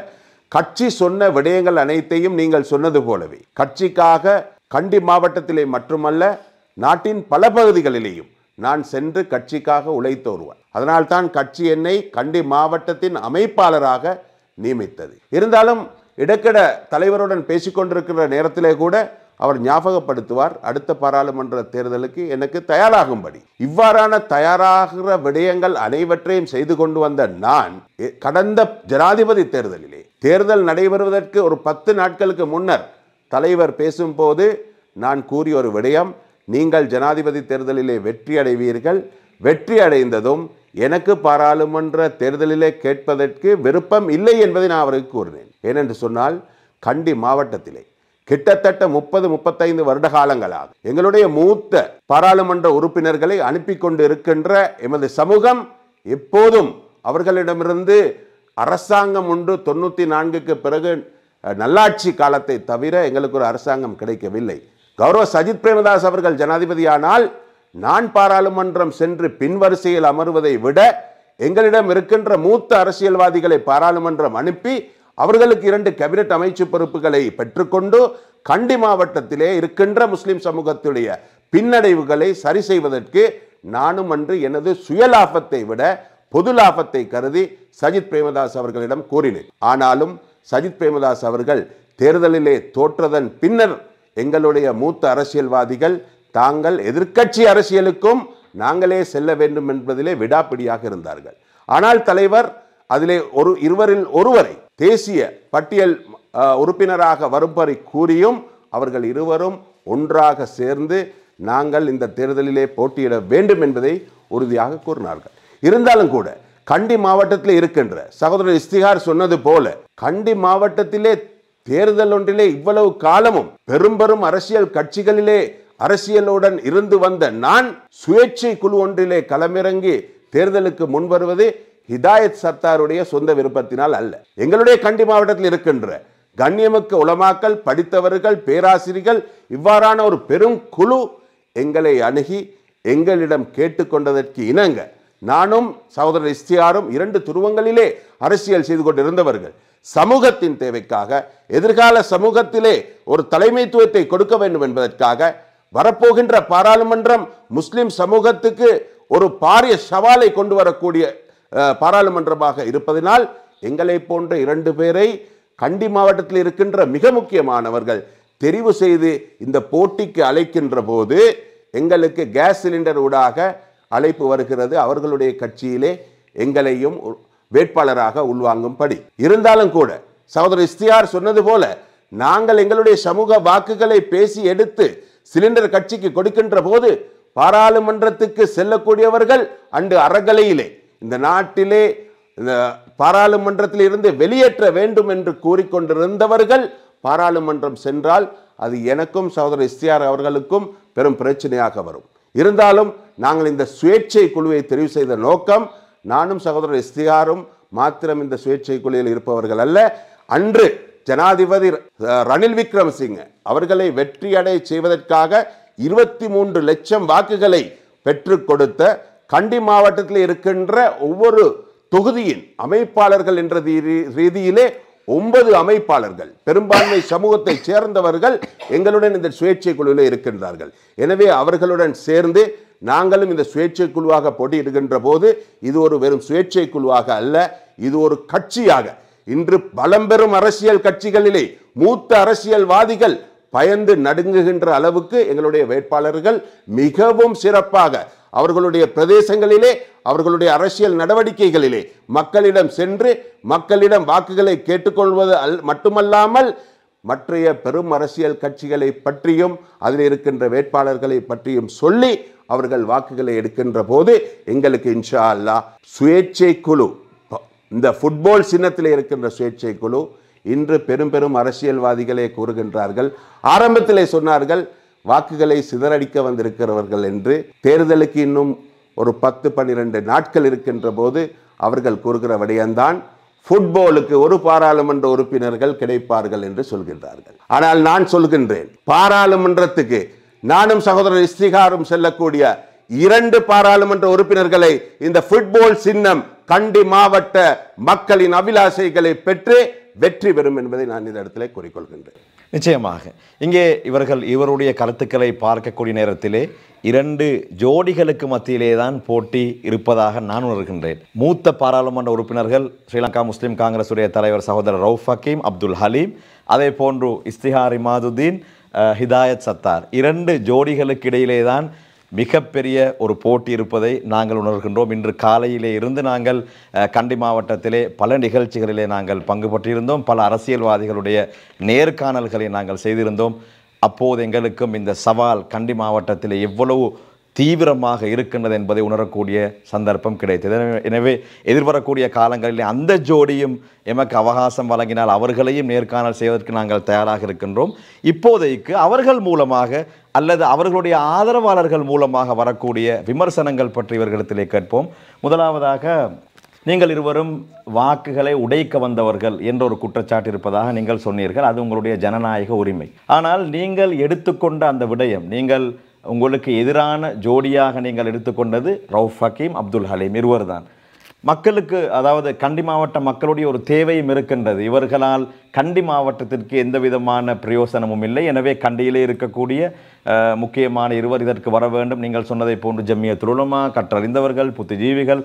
கட்சி சொன்ன விடயங்கள் அனைத்தையும் நீங்கள் சொன்னது போலவே கட்சிக்காக கண்டி மாவட்டத்திலே மட்டுமல்ல நாட்டின் பல பகுதிகளிலேயும் நான் சென்று கட்சிக்காக உழைத்த ஒருவன். அதனால்தான் கட்சி என்னை கண்டி மாவட்டத்தின் அமைப்பாளராக நியமித்தது. இருந்தாலும் இடக்கட தலைவருடன் பேசிக்கொண்டிருக்கிற நேரத்திலே கூட அவர் ஞாபகப்படுத்துவார், அடுத்த பாராளுமன்ற தேர்தலுக்கு எனக்கு தயாராகும்படி. இவ்வாறான தயாராகிற விடயங்கள் அனைவற்றையும் செய்து கொண்டு வந்த நான் கடந்த ஜனாதிபதி தேர்தலிலே தேர்தல் நடைபெறுவதற்கு ஒரு 10 நாட்களுக்கு முன்னர் தலைவர் பேசும்போது நான் கூறிய ஒரு விடயம், நீங்கள் ஜனாதிபதி தேர்தலிலே வெற்றி அடைவீர்கள், வெற்றி அடைந்ததும் எனக்கு பாராளுமன்ற தேர்தலிலே கேட்பதற்கு விருப்பம் இல்லை என்பதை நான் அவருக்கு கூறினேன். ஏனென்று சொன்னால் கண்டி மாவட்டத்திலே கிட்டத்தட்ட 30-35 வருட காலங்களாக எங்களுடைய மூத்த பாராளுமன்ற உறுப்பினர்களை அனுப்பி கொண்டு இருக்கின்ற எமது சமூகம் எப்போதும் அவர்களிடமிருந்து அரசாங்கம் ஒன்று 94க்கு பிறகு நல்லாட்சி காலத்தை தவிர எங்களுக்கு ஒரு அரசாங்கம் கிடைக்கவில்லை. கௌரவ சஜித் பிரேமதாஸ் அவர்கள் ஜனாதிபதியானால் நான் பாராளுமன்றம் சென்று பின்வரிசையில் அமர்வதை விட எங்களிடம் இருக்கின்ற மூத்த அரசியல்வாதிகளை பாராளுமன்றம் அனுப்பி அவர்களுக்கு 2 கேபினட் அமைச்சு பொறுப்புகளை பெற்றுக்கொண்டு கண்டி மாவட்டத்திலே இருக்கின்ற முஸ்லிம் சமூகத்துடைய பின்னடைவுகளை சரி செய்வதற்கு நானும் அன்று எனது சுயலாபத்தை விட பொது லாபத்தை கருதி சஜித் பிரேமதாஸ் அவர்களிடம் கூறினேன். ஆனாலும் சஜித் பிரேமதாஸ் அவர்கள் தேர்தலிலே தோற்றதன் பின்னர் எங்களுடைய மூத்த அரசியல்வாதிகள் தாங்கள் எதிர்க்கட்சி அரசியலுக்கும் நாங்களே செல்ல வேண்டும் என்பதிலே விடாப்பிடியாக இருந்தார்கள். ஆனால் தலைவர் அதிலே இருவரில் ஒருவரை தேசிய பட்டியல் உறுப்பினராக வரும்படி கூறியும் அவர்கள் இருவரும் ஒன்றாக சேர்ந்து நாங்கள் இந்த தேர்தலிலே போட்டியிட வேண்டும் என்பதை உறுதியாக கூறினார்கள். இருந்தாலும் கூட கண்டி மாவட்டத்தில் இருக்கின்ற சகோதரர் இஸ்திகார் சொன்னது போல கண்டி மாவட்டத்திலே தேர்தல் ஒன்றிலே இவ்வளவு காலமும் பெரும் அரசியல் கட்சிகளிலே அரசியலுடன் இருந்து வந்த நான் சுயேட்சை குழு ஒன்றிலே களமிறங்கி தேர்தலுக்கு முன்வருவது ஹிதாயத் சத்தாருடைய சொந்த விருப்பத்தினால் அல்ல. எங்களுடைய கண்டி மாவட்டத்தில் இருக்கின்ற கண்ணியமிக்க உலமாக்கள், படித்தவர்கள், பேராசிரியர்கள் இவ்வாறான ஒரு பெரும் குழு எங்களை அணுகி எங்களிடம் கேட்டுக்கொண்டதற்கு இணங்க நானும் சகோதரர் இஸ்தியாரும் 2 துருவங்களிலே அரசியல் செய்து கொண்டிருந்தவர்கள் சமூகத்தின் தேவைக்காக எதிர்கால சமூகத்திலே ஒரு தலைமைத்துவத்தை கொடுக்க வேண்டும் என்பதற்காக வரப்போகின்ற பாராளுமன்றம் முஸ்லிம் சமூகத்துக்கு ஒரு பாரிய சவாலை கொண்டு வரக்கூடிய பாராளுமன்றமாக இருப்பதனால் எங்களை போன்ற 2 பேரை கண்டி மாவட்டத்தில் இருக்கின்ற மிக முக்கியமானவர்கள் தெரிவு செய்து இந்த போட்டிக்கு அழைக்கின்ற போது எங்களுக்கு கேஸ் சிலிண்டர் ஊடாக அழைப்பு வருகிறது, அவர்களுடைய கட்சியிலே எங்களையும் வேட்பாளராக உள்வாங்கும்படி. இருந்தாலும் கூட சகோதரர் இஸ்தியார் சொன்னது போல நாங்கள் எங்களுடைய சமூக வாக்குகளை பேசி எடுத்து சிலிண்டர் கட்சிக்கு கொடுக்கின்ற போது பாராளுமன்றத்துக்கு செல்லக்கூடியவர்கள் அன்று அறகலையிலே இந்த நாட்டிலே பாராளுமன்றத்தில் இருந்து வெளியேற்ற வேண்டும் என்று கூறிக்கொண்டிருந்தவர்கள் பாராளுமன்றம் சென்றால் அது எனக்கும் சகோதரர் இஸ்தியார் அவர்களுக்கும் பெரும் பிரச்சனையாக வரும். இருந்தாலும் நாங்கள் இந்த சுயேட்சை குழுவை தெரிவு செய்த நோக்கம் நானும் சகோதரர் இஸ்தியாரும் மாத்திரம் இந்த சுயேட்சை குழுவில் இருப்பவர்கள் அல்ல. அன்று ஜனாதிபதி ரணில் விக்ரமசிங்க அவர்களை வெற்றியடை செய்வதற்காக 23 லட்சம் வாக்குகளை பெற்றுக் கொடுத்த கண்டி மாவட்டத்தில் இருக்கின்ற ஒவ்வொரு தொகுதியின் அமைப்பாளர்கள் என்ற ரீதியிலே 9 அமைப்பாளர்கள் பெரும்பான்மை சமூகத்தை சேர்ந்தவர்கள் எங்களுடன் இந்த சுயேட்சை குழுவில் இருக்கின்றார்கள். எனவே அவர்களுடன் சேர்ந்து நாங்களும் இந்த சுயேட்சை குழுவாக போட்டியிடுகின்ற போது இது ஒரு வெறும் சுயேட்சை குழுவாக அல்ல, இது ஒரு கட்சியாக இன்று பலம்பெறும் அரசியல் கட்சிகளிலே மூத்த அரசியல்வாதிகள் பயந்து நடுங்குகின்ற அளவுக்கு எங்களுடைய வேட்பாளர்கள் மிகவும் சிறப்பாக அவர்களுடைய பிரதேசங்களிலே அவர்களுடைய அரசியல் நடவடிக்கைகளிலே மக்களிடம் சென்று மக்களிடம் வாக்குகளை கேட்டுக்கொள்வது மட்டுமல்லாமல் மற்றைய பெரும் அரசியல் கட்சிகளை பற்றியும் அதில் இருக்கின்ற வேட்பாளர்களை பற்றியும் சொல்லி அவர்கள் வாக்குகளை எடுக்கின்ற போது எங்களுக்கு இன்ஷா அல்லாஹ் சுயேட்சை குழு, இந்த ஃபுட்பால் சின்னத்தில் இருக்கின்ற சுயேட்சை குழு இன்று பெரும் அரசியல்வாதிகளே கூறுகின்றார்கள். ஆரம்பத்திலே சொன்னார்கள் வாக்குகளை சிதறடிக்க வந்திருக்கிறவர்கள் என்று. தேர்தலுக்கு இன்னும் ஒரு 10-12 நாட்கள் இருக்கின்ற போது அவர்கள் கூறுகிற விடயம்தான் ஃபுட்பாலுக்கு ஒரு பாராளுமன்ற உறுப்பினர்கள் கிடைப்பார்கள் என்று சொல்கின்றார்கள். ஆனால் நான் சொல்கின்றேன், பாராளுமன்றத்துக்கு நானும் சகோதரர் இஸ்திகாரும் செல்லக்கூடிய 2 பாராளுமன்ற உறுப்பினர்களை இந்த ஃபுட்பால் சின்னம் கண்டி மாவட்ட மக்களின் அபிலாஷைகளை பெற்று வெற்றி பெறும் என்பதை நான் இந்த இடத்திலே கூறிக்கொள்கின்றேன். நிச்சயமாக இங்கே இவருடைய கருத்துக்களை பார்க்கக்கூடிய நேரத்திலே 2 ஜோடிகளுக்கு மத்தியிலே தான் போட்டி இருப்பதாக நான் உணர்கின்றேன். மூத்த பாராளுமன்ற உறுப்பினர்கள் ஸ்ரீலங்கா முஸ்லிம் காங்கிரஸ் உடைய தலைவர் சகோதரர் ரவுஃப் ஹக்கீம், அப்துல் ஹலீம், அதே போன்று இஸ்திஹார் இமாதுதீன், ஹிதாயத் சத்தார் 2 ஜோடிகளுக்கு இடையிலே தான் மிகப்பெரிய ஒரு போட்டி இருப்பதை நாங்கள் உணர்கின்றோம். இன்று காலையிலே இருந்து நாங்கள் கண்டி மாவட்டத்திலே பல நிகழ்ச்சிகளிலே நாங்கள் பங்கு பற்றியிருந்தோம். பல அரசியல்வாதிகளுடைய நேர்காணல்களை நாங்கள் செய்திருந்தோம். அப்போது எங்களுக்கும் இந்த சவால் கண்டி மாவட்டத்திலே எவ்வளவு தீவிரமாக இருக்கின்றது என்பதை உணரக்கூடிய சந்தர்ப்பம் கிடைத்தது. எனவே எதிர்வரக்கூடிய காலங்களில் அந்த ஜோடியும் எமக்கு அவகாசம் வழங்கினால் அவர்களையும் நேர்காணல் செய்வதற்கு நாங்கள் தயாராக இருக்கின்றோம். இப்போதைக்கு அவர்கள் மூலமாக அல்லது அவர்களுடைய ஆதரவாளர்கள் மூலமாக வரக்கூடிய விமர்சனங்கள் பற்றி இவர்களிடத்திலே கேட்போம். முதலாவதாக, நீங்கள் இருவரும் வாக்குகளை உடைக்க வந்தவர்கள் என்ற ஒரு குற்றச்சாட்டு இருப்பதாக நீங்கள் சொன்னீர்கள். அது உங்களுடைய ஜனநாயக உரிமை. ஆனால் நீங்கள் எடுத்துக்கொண்ட அந்த விடயம், நீங்கள் உங்களுக்கு எதிரான ஜோடியாக நீங்கள் எடுத்துக்கொண்டது ரவுஃப் ஹக்கீம், அப்துல் ஹலீம் இருவர் தான். மக்களுக்கு, அதாவது கண்டி மாவட்ட மக்களுடைய ஒரு தேவையும் இருக்கின்றது. இவர்களால் கண்டி மாவட்டத்திற்கு எந்த விதமான பிரயோசனமும் இல்லை. எனவே கண்டியிலே இருக்கக்கூடிய முக்கியமான இருவர் இதற்கு வர வேண்டும். நீங்கள் சொன்னதை போன்று ஜம்மியத்துல் உலமா, கற்றறிந்தவர்கள், புத்திஜீவிகள்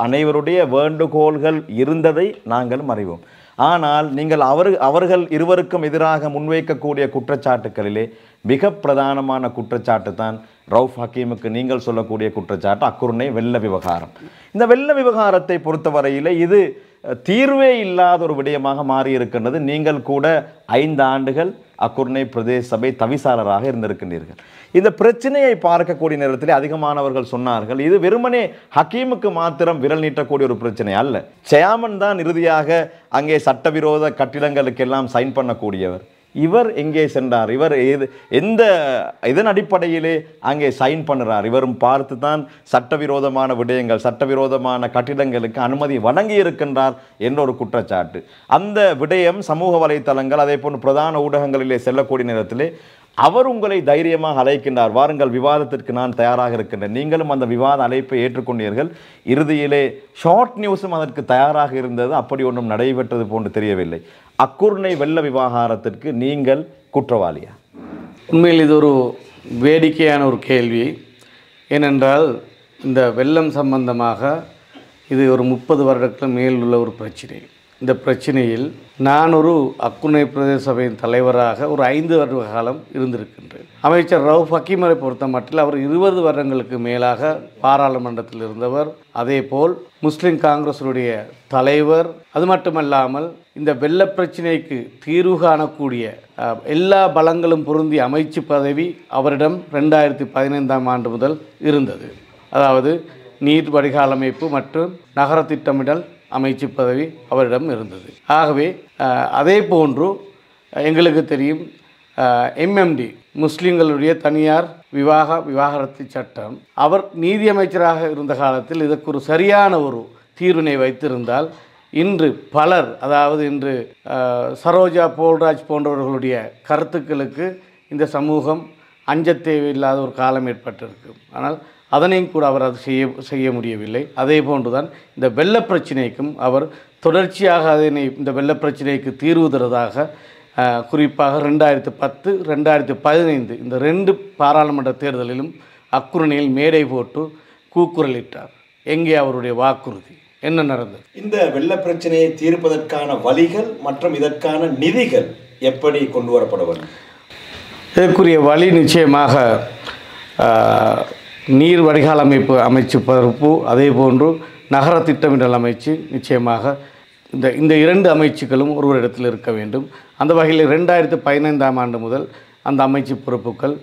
அனைவருடைய வேண்டுகோள்கள் இருந்ததை நாங்களும் அறிவோம். ஆனால் நீங்கள் அவர்கள் இருவருக்கும் எதிராக முன்வைக்கக்கூடிய குற்றச்சாட்டுக்களிலே மிக பிரதானமான குற்றச்சாட்டு தான் ரவுஃப் ஹக்கீமுக்கு நீங்கள் சொல்லக்கூடிய குற்றச்சாட்டு அக்குர்ணை வெள்ள விவகாரம். இந்த வெள்ள விவகாரத்தை பொறுத்தவரையில் இது தீர்வே இல்லாத ஒரு விடயமாக மாறியிருக்கின்றது. நீங்கள் கூட 5 ஆண்டுகள் அக்குர்ணை பிரதேச சபை தவிசாளராக இருந்திருக்கின்றீர்கள். இந்த பிரச்சனையை பார்க்கக்கூடிய நேரத்தில் அதிகமானவர்கள் சொன்னார்கள், இது வெறுமனே ஹக்கீமுக்கு மாத்திரம் விரல் நீட்டக்கூடிய ஒரு பிரச்சனை அல்ல. செயாமன் தான் இறுதியாக அங்கே சட்டவிரோத கட்டிடங்களுக்கெல்லாம் சைன் பண்ணக்கூடியவர். இவர் எங்கே சென்றார்? இவர் இதன் அடிப்படையிலே அங்கே சைன் பண்ணுறார். இவரும் பார்த்து தான் சட்டவிரோதமான விடயங்கள், சட்டவிரோதமான கட்டிடங்களுக்கு அனுமதி வழங்கி இருக்கின்றார் என்ற ஒரு குற்றச்சாட்டு. அந்த விடயம் சமூக வலைத்தளங்கள் அதே போன்று பிரதான ஊடகங்களிலே செல்லக்கூடிய நேரத்திலே அவர் உங்களை தைரியமாக அழைக்கின்றார், வாருங்கள் விவாதத்திற்கு நான் தயாராக இருக்கின்றேன். நீங்களும் அந்த விவாத அழைப்பை ஏற்றுக்கொண்டீர்கள். இறுதியிலே ஷார்ட் நியூஸும் அதற்கு தயாராக இருந்தது. அப்படி ஒன்றும் நடைபெற்றது போன்று தெரியவில்லை. அக்குர்ணை வெள்ள விவகாரத்திற்கு நீங்கள் குற்றவாளியா? உண்மையில் இது ஒரு வேடிக்கையான ஒரு கேள்வி. ஏனென்றால் இந்த வெள்ளம் சம்பந்தமாக இது ஒரு 30 வருடத்துக்கு மேல் உள்ள ஒரு பிரச்சனை. இந்த பிரச்சனையில் நான் ஒரு அக்குர்ணை பிரதேச சபையின் தலைவராக ஒரு 5 வருட காலம் இருந்திருக்கின்றேன். அமைச்சர் ரவுஃப் ஹக்கீமரை பொறுத்த மட்டில் அவர் 20 வருடங்களுக்கு மேலாக பாராளுமன்றத்தில் இருந்தவர். அதேபோல் முஸ்லிம் காங்கிரஸுடைய தலைவர். அது மட்டுமல்லாமல் இந்த வெள்ள பிரச்சினைக்கு தீர்வு காணக்கூடிய எல்லா பலங்களும் பொருந்திய அமைச்சு பதவி அவரிடம் 2015ஆம் ஆண்டு முதல் இருந்தது. அதாவது நீர் வடிகால் அமைப்பு மற்றும் நகர திட்டமிடல் அமைச்சு பதவி அவரிடம் இருந்தது. ஆகவே அதே போன்று எங்களுக்கு தெரியும் எம்எம்டி முஸ்லிம்களுடைய தனியார் விவாகரத்து சட்டம், அவர் நீதியமைச்சராக இருந்த காலத்தில் இதற்கு ஒரு சரியான ஒரு தீர்வினை வைத்திருந்தால் இன்று பலர், அதாவது இன்று சரோஜா போல்ராஜ் போன்றவர்களுடைய கருத்துக்களுக்கு இந்த சமூகம் அஞ்ச தேவையில்லாத ஒரு காலம் ஏற்பட்டிருக்கும். ஆனால் அதனையும் கூட அவர் அது செய்ய முடியவில்லை. அதே போன்றுதான் இந்த வெள்ள பிரச்சினைக்கும் அவர் தொடர்ச்சியாக இந்த வெள்ள பிரச்சினைக்கு தீர்வு தருவதாக குறிப்பாக 2010, 2015 இந்த 2 பாராளுமன்ற தேர்தலிலும் அக்குரணியில் மேடை போட்டு கூக்குரலிட்டார். எங்கே அவருடைய வாக்குறுதி? என்ன நடந்தது? இந்த வெள்ள பிரச்சனையை தீர்ப்பதற்கான வழிகள் மற்றும் இதற்கான நிதிகள் எப்படி கொண்டு வரப்பட வேண்டும்? இதற்குரிய வழி நிச்சயமாக நீர் வடிகால் அமைச்சு பொறுப்பு, அதே போன்று நகர திட்டமிடல் அமைச்சு நிச்சயமாக இந்த 2 அமைச்சுக்களும் ஒரு இடத்தில் இருக்க வேண்டும். அந்த வகையில் 2015ஆம் ஆண்டு முதல் அந்த அமைச்சு பொறுப்புகள்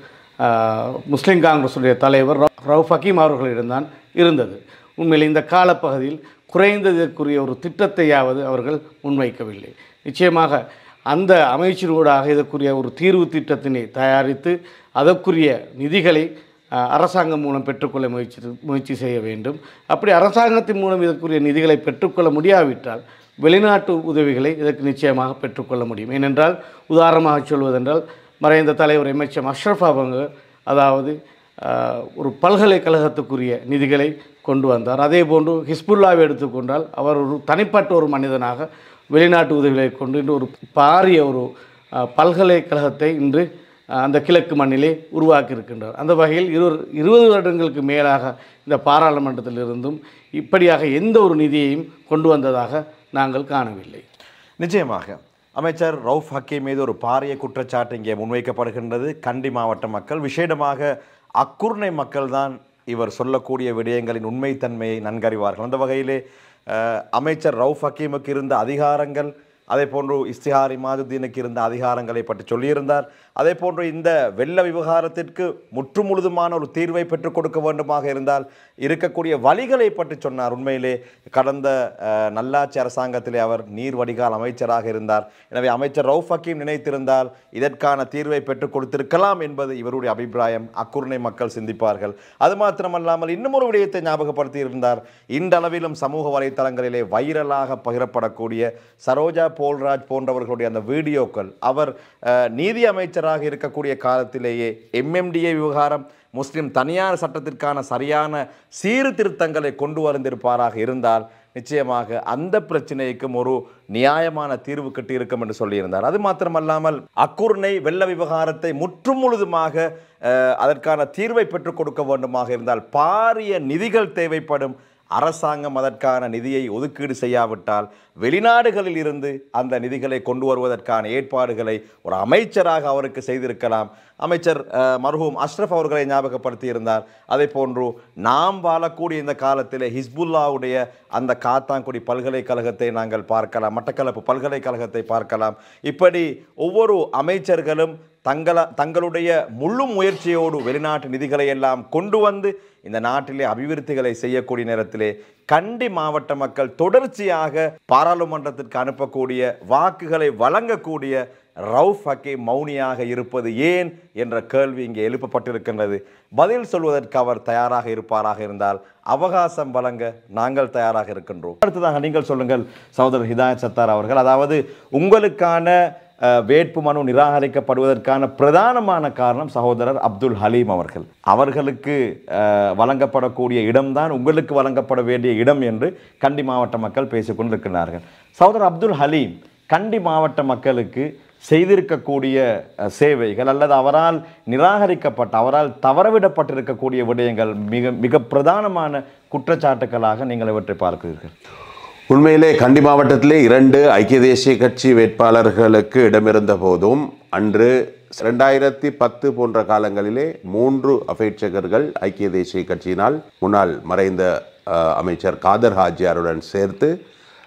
முஸ்லிம் காங்கிரஸுடைய தலைவர் ரவுஃப் ஹக்கீம் அவர்களிடம்தான் இருந்தது. உண்மையில் இந்த காலப்பகுதியில் குறைந்ததற்குரிய ஒரு திட்டத்தையாவது அவர்கள் முன்வைக்கவில்லை. நிச்சயமாக அந்த அமைச்சினூடாக இதற்குரிய ஒரு தீர்வு திட்டத்தினை தயாரித்து அதற்குரிய நிதிகளை அரசாங்கம் மூலம் பெற்றுக்கொள்ள முயற்சி செய்ய வேண்டும். அப்படி அரசாங்கத்தின் மூலம் இதற்குரிய நிதிகளை பெற்றுக்கொள்ள முடியாவிட்டால் வெளிநாட்டு உதவிகளை இதற்கு நிச்சயமாக பெற்றுக்கொள்ள முடியும். ஏனென்றால் உதாரணமாக சொல்வதென்றால் மறைந்த தலைவர் எம்எச்எம் அஷ்ரஃப் அவங்க, அதாவது ஒரு பல்கலைக்கழகத்துக்குரிய நிதிகளை கொண்டு வந்தார். அதே போன்று ஹிஸ்புல்லாவை எடுத்துக்கொண்டால் அவர் ஒரு தனிப்பட்ட ஒரு மனிதனாக வெளிநாட்டு உதவிகளை கொண்டு இன்று ஒரு பாரிய ஒரு பல்கலைக்கழகத்தை இன்று அந்த கிழக்கு மண்ணிலே உருவாக்கி இருக்கின்றார். அந்த வகையில் 20 வருடங்களுக்கு மேலாக இந்த பாராளுமன்றத்தில் இருந்தும் இப்படியாக எந்த ஒரு நிதியையும் கொண்டு வந்ததாக நாங்கள் காணவில்லை. நிச்சயமாக அமைச்சர் ரவுஃப் ஹக்கீம் மீது ஒரு பாரிய குற்றச்சாட்டு இங்கே முன்வைக்கப்படுகின்றது. கண்டி மாவட்ட மக்கள், விசேடமாக அக்குர்ணை மக்கள்தான் இவர் சொல்லக்கூடிய விடயங்களின் உண்மைத்தன்மையை நன்கறிவார்கள். அந்த வகையிலே அமைச்சர் ரவுஃப் ஹக்கீமுக்கு இருந்த அதிகாரங்கள், அதே போன்று இஸ்திஹார் இமாதுத்தீனுக்கு இருந்த அதிகாரங்களை பற்றி சொல்லியிருந்தார். அதே போன்று இந்த வெள்ள விவகாரத்திற்கு முற்றுமுழுதுமான ஒரு தீர்வை பெற்றுக் கொடுக்க வேண்டுமாக இருந்தால் இருக்கக்கூடிய வழிகளை பற்றி சொன்னார். உண்மையிலே கடந்த நல்லாட்சி அரசாங்கத்திலே அவர் நீர் வடிகால் அமைச்சராக இருந்தார். எனவே அமைச்சர் ரவுஃப் ஹக்கீம் நினைத்திருந்தால் இதற்கான தீர்வை பெற்றுக் கொடுத்திருக்கலாம் என்பது இவருடைய அபிப்பிராயம். அக்குர்ணை மக்கள் சிந்திப்பார்கள். அது மாத்திரமல்லாமல் இன்னும் ஒரு விடயத்தை ஞாபகப்படுத்தி இருந்தார். இன்றளவிலும் சமூக வலைத்தளங்களிலே வைரலாக பகிரப்படக்கூடிய சரோஜா போல்ராஜ் போன்றவர்களுடைய அந்த வீடியோக்கள், அவர் நீதி அமைச்சராக இருக்கக்கூடிய காலத்திலேயே MMDA விவகாரம், முஸ்லிம் தனியார் சட்டத்திற்கான சரியான சீர்திருத்தங்களை கொண்டு வந்திருப்பாராக இருந்தால் நிச்சயமாக அந்த பிரச்சனைக்கும் ஒரு நியாயமான தீர்வு கட்டியிருக்கும் என்று சொல்லியிருந்தார். அது மாத்திரமல்லாமல் அக்குர்ணை வெள்ள விவகாரத்தை முற்றுமுழுதுமாக அதற்கான தீர்வை பெற்றுக் கொடுக்க வேண்டுமாக இருந்தால் பாரிய நிதிகள் தேவைப்படும். அரசாங்கம் அதற்கான நிதியை ஒதுக்கீடு செய்யாவிட்டால் வெளிநாடுகளில் இருந்து அந்த நிதிகளை கொண்டு வருவதற்கான ஏற்பாடுகளை ஒரு அமைச்சராக அவருக்கு செய்திருக்கலாம். அமைச்சர் மர்ஹூம் அஷ்ரஃப் அவர்களை ஞாபகப்படுத்தி இருந்தார். அதே போன்று நாம் வாழக்கூடிய இந்த காலத்திலே ஹிஸ்புல்லாவுடைய அந்த காத்தாங்குடி பல்கலைக்கழகத்தை நாங்கள் பார்க்கலாம், மட்டக்களப்பு பல்கலைக்கழகத்தை பார்க்கலாம். இப்படி ஒவ்வொரு அமைச்சர்களும் தங்களுடைய முழு முயற்சியோடு வெளிநாட்டு நிதிகளை எல்லாம் கொண்டு வந்து இந்த நாட்டிலே அபிவிருத்திகளை செய்யக்கூடிய நேரத்திலே கண்டி மாவட்ட மக்கள் தொடர்ச்சியாக பாராளுமன்றத்திற்கு அனுப்பக்கூடிய வாக்குகளை வழங்கக்கூடிய ரவுஃப் ஹக்கீம் மௌனியாக இருப்பது ஏன் என்ற கேள்வி இங்கே எழுப்பப்பட்டிருக்கின்றது. பதில் சொல்வதற்கு அவர் தயாராக இருப்பாராக இருந்தால் அவகாசம் வழங்க நாங்கள் தயாராக இருக்கின்றோம். அடுத்ததாக நீங்கள் சொல்லுங்கள் சகோதரர் ஹிதாயத் சத்தார் அவர்கள். அதாவது உங்களுக்கான வேட்பு மனு நிராகரிக்கப்படுவதற்கான பிரதானமான காரணம் சகோதரர் அப்துல் ஹலீம் அவர்களுக்கு வழங்கப்படக்கூடிய இடம்தான் உங்களுக்கு வழங்கப்பட வேண்டிய இடம் என்று கண்டி மாவட்ட மக்கள் பேசிக்கொண்டிருக்கிறார்கள். சகோதரர் அப்துல் ஹலீம் கண்டி மாவட்ட மக்களுக்கு செய்திருக்கக்கூடிய சேவைகள் அல்லது அவரால் நிராகரிக்கப்பட்ட, அவரால் தவறவிடப்பட்டிருக்கக்கூடிய விடயங்கள் மிக மிக பிரதானமான குற்றச்சாட்டுக்களாக நீங்கள் இவற்றை பார்க்கிறீர்கள். உண்மையிலே கண்டி மாவட்டத்திலே 2 ஐக்கிய தேசிய கட்சி வேட்பாளர்களுக்கு இடமிருந்த போதும் அன்று 2010 போன்ற காலங்களிலே 3 அபேட்சகர்கள் ஐக்கிய தேசிய கட்சியினால் முன்னாள் மறைந்த அமைச்சர் காதர் ஹாஜியாருடன் சேர்த்து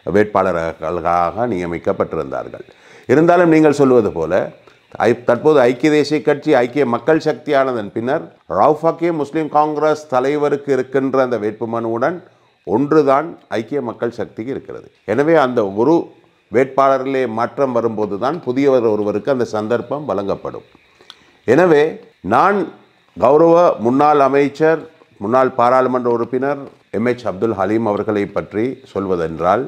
வேட்பாளர்களாக நியமிக்கப்பட்டிருந்தார்கள். இருந்தாலும் நீங்கள் சொல்வது போல தற்போது ஐக்கிய தேசிய கட்சி ஐக்கிய மக்கள் சக்தியானதன் பின்னர் ரவுஃப் ஹக்கீம் முஸ்லிம் காங்கிரஸ் தலைவருக்கு இருக்கின்ற அந்த வேட்புமனுவுடன் ஒன்றுதான் ஐக்கிய மக்கள் சக்திக்கு இருக்கிறது. எனவே அந்த ஒரு வேட்பாளரிலே மாற்றம் வரும்போது தான் புதியவர் ஒருவருக்கு அந்த சந்தர்ப்பம் வழங்கப்படும். எனவே நான் கௌரவ முன்னாள் அமைச்சர் முன்னாள் பாராளுமன்ற உறுப்பினர் MH அப்துல் ஹலீம் அவர்களை பற்றி சொல்வதென்றால்,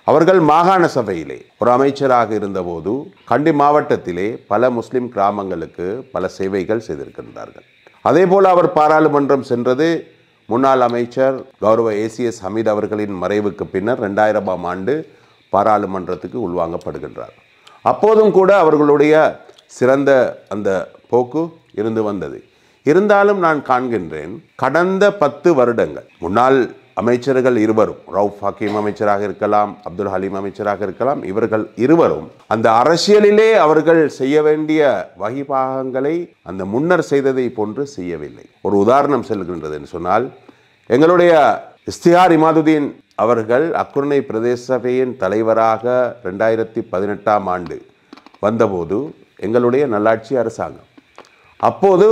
அவர்கள் மாகாண சபையிலே ஒரு அமைச்சராக இருந்தபோது கண்டி மாவட்டத்திலே பல முஸ்லிம் கிராமங்களுக்கு பல சேவைகள் செய்திருக்கின்றார்கள். அதே போல் அவர் பாராளுமன்றம் சென்றது முன்னாள் அமைச்சர் கௌரவ ACS ஹமீத் அவர்களின் மறைவுக்கு பின்னர் 2000ஆம் ஆண்டு பாராளுமன்றத்துக்கு உள்வாங்கப்படுகின்றார். அப்போதும் கூட அவர்களுடைய சிறந்த அந்த போக்கு இருந்து வந்தது. இருந்தாலும் நான் காண்கின்றேன், கடந்த 10 வருடங்கள் முன்னாள் அமைச்சர்கள் இருவரும், ரவுஃப் ஹக்கீம் அமைச்சராக இருக்கலாம், அப்துல் ஹலீம் அமைச்சராக இருக்கலாம், இவர்கள் இருவரும் அந்த அரசியலிலே அவர்கள் செய்ய வேண்டிய வகிபாகங்களை அந்த முன்னர் செய்ததை போன்று செய்யவில்லை. ஒரு உதாரணம் சொல்கின்றது என்று சொன்னால், எங்களுடைய இஸ்திஹார் இமாதுத்தீன் அவர்கள் அக்குர்ணை பிரதேச சபையின் தலைவராக 2018ஆம் ஆண்டு வந்தபோது எங்களுடைய நல்லாட்சி அரசாங்கம், அப்போது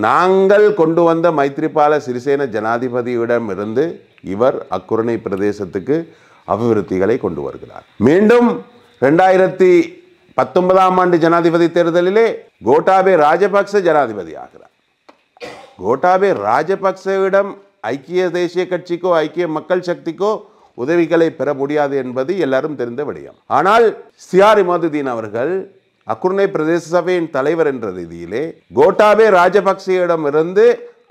நாங்கள் கொண்டு வந்த மைத்ரிபால சிறிசேன ஜனாதிபதியிடம் இருந்து இவர் அக்குர்ணை பிரதேசத்துக்கு அபிவிருத்திகளை கொண்டு வருகிறார். மீண்டும் 2019ஆம் ஆண்டு ஜனாதிபதி தேர்தலிலே கோட்டாபே ராஜபக்ச ஜனாதிபதி ஆகிறார். கோட்டாபே ராஜபக்சவிடம் ஐக்கிய தேசிய கட்சிக்கோ ஐக்கிய மக்கள் சக்திக்கோ உதவிகளை பெற முடியாது என்பது எல்லாரும் தெரிந்த விடயம். ஆனால் இஸ்திஹார் இமாதுத்தீன் அவர்கள் அக்குர்ணை பிரதேச சபையின் தலைவர் என்ற ரீதியிலே கோட்டாபே ராஜபக்சேயிடம் இருந்து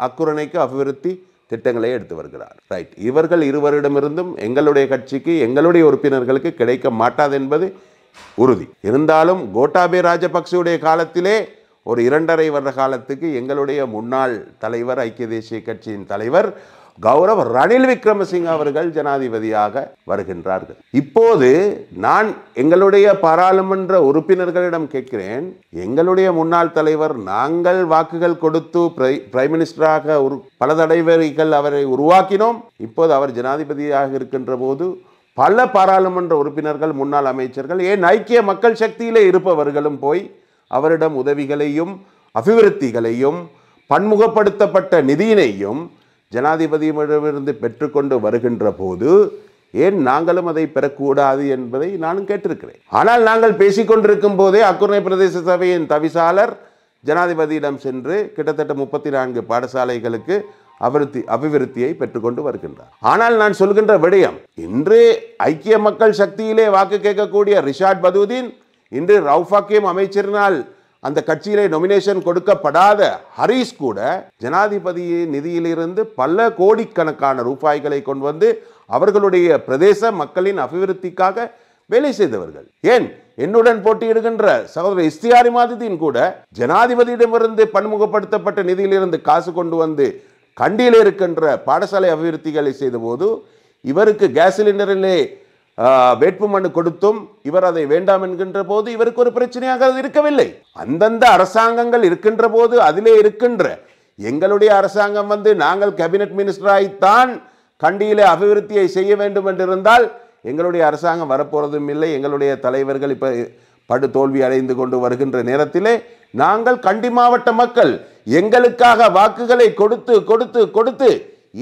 அக்குர்ணைக்கு அபிவிருத்தி திட்டங்களை எடுத்து வருகிறார். ரைட், இவர்கள் இருவரிடமிருந்தும் எங்களுடைய கட்சிக்கு எங்களுடைய உறுப்பினர்களுக்கு கிடைக்க மாட்டாது என்பது உறுதி. இருந்தாலும் கோட்டாபே ராஜபக்சேவுடைய காலத்திலே ஒரு 2.5 வருட காலத்துக்கு எங்களுடைய முன்னாள் தலைவர் ஐக்கிய தேசிய கட்சியின் தலைவர் கௌரவ ரணில் விக்ரமசிங்க அவர்கள் ஜனாதிபதியாக வருகின்றார்கள். இப்போது நான் எங்களுடைய பாராளுமன்ற உறுப்பினர்களிடம் கேட்கிறேன், எங்களுடைய முன்னாள் தலைவர் நாங்கள் வாக்குகள் கொடுத்து பிரைம் மினிஸ்டராக பல தடவைகள் அவரை உருவாக்கினோம். இப்போது அவர் ஜனாதிபதியாக இருக்கின்ற போது பல பாராளுமன்ற உறுப்பினர்கள், முன்னாள் அமைச்சர்கள், ஏன் ஐக்கிய மக்கள் சக்தியிலே இருப்பவர்களும் போய் அவரிடம் உதவிகளையும் அபிவிருத்திகளையும் பன்முகப்படுத்தப்பட்ட நிதியினையும் ஜனாதிபதியிடமிருந்து பெற்றுக்கொண்டு வருகின்ற போது ஏன் நாங்களும் அதை பெறக்கூடாது என்பதை நானும் கேட்டிருக்கிறேன். ஆனால் நாங்கள் பேசிக்கொண்டிருக்கும் போதே அக்குரணை பிரதேச சபையின் தவிசாளர் ஜனாதிபதியிடம் சென்று கிட்டத்தட்ட 34 பாடசாலைகளுக்கு அபிவிருத்தியை பெற்றுக்கொண்டு வருகின்றார். ஆனால் நான் சொல்கின்ற விடயம், இன்று ஐக்கிய மக்கள் சக்தியிலே வாக்கு கேட்கக்கூடிய ரிஷாட் பதூதீன், இன்று ரவுஃப் ஹக்கீம் அமைச்சரினால் அந்த கட்சியிலே நொமினேஷன் கொடுக்கப்படாத ஹரீஸ் கூட ஜனாதிபதி நிதியிலிருந்து பல கோடிக்கணக்கான ரூபாய்களை கொண்டு வந்து அவர்களுடைய பிரதேச மக்களின் அபிவிருத்திக்காக வேலை செய்தவர்கள். ஏன் என்னுடன் போட்டியிடுகின்ற சகோதரர் இஸ்தியார் இமாதுதீன் கூட ஜனாதிபதியிடமிருந்து பன்முகப்படுத்தப்பட்ட நிதியிலிருந்து காசு கொண்டு வந்து கண்டியில் இருக்கின்ற பாடசாலை அபிவிருத்திகளை செய்த போது இவருக்கு கேஸ் சிலிண்டரிலே வேட்புமனு கொடுத்தும் இவர் அதை வேண்டாம் என்கின்ற போது இவருக்கு ஒரு பிரச்சனையாக அது இருக்கவில்லை. அந்தந்த அரசாங்கங்கள் இருக்கின்ற போது அதிலே இருக்கின்ற எங்களுடைய அரசாங்கம் வந்து நாங்கள் கேபினட் மினிஸ்டராய்த்தான் கண்டியிலே அபிவிருத்தியை செய்ய வேண்டும் என்றிருந்தால் எங்களுடைய அரசாங்கம் வரப்போறதும் இல்லை. எங்களுடைய தலைவர்கள் இப்ப படு தோல்வி அடைந்து கொண்டு வருகின்ற நேரத்திலே நாங்கள் கண்டி மாவட்ட மக்கள் எங்களுக்காக வாக்குகளை கொடுத்து கொடுத்து கொடுத்து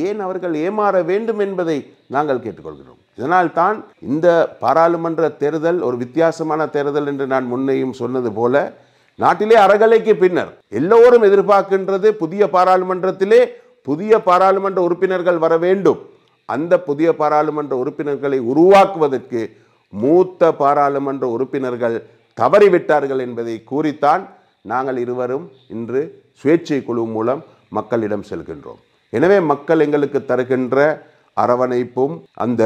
ஏன் அவர்கள் ஏமாற வேண்டும் என்பதை நாங்கள் கேட்டுக்கொள்கிறோம். இதனால் தான் இந்த பாராளுமன்ற தேர்தல் ஒரு வித்தியாசமான தேர்தல் என்று நான் முன்னையும் சொன்னது போல நாட்டிலே அறகலைக்கு பின்னர் எல்லோரும் எதிர்பார்க்கின்றது புதிய பாராளுமன்றத்திலே புதிய பாராளுமன்ற உறுப்பினர்கள் வர வேண்டும். அந்த புதிய பாராளுமன்ற உறுப்பினர்களை உருவாக்குவதற்கு மூத்த பாராளுமன்ற உறுப்பினர்கள் தவறிவிட்டார்கள் என்பதை கூறித்தான் நாங்கள் இருவரும் இன்று சுயேட்சை குழு மூலம் மக்களிடம் செல்கின்றோம். எனவே மக்கள் எங்களுக்கு தருகின்ற அரவணைப்பும் அந்த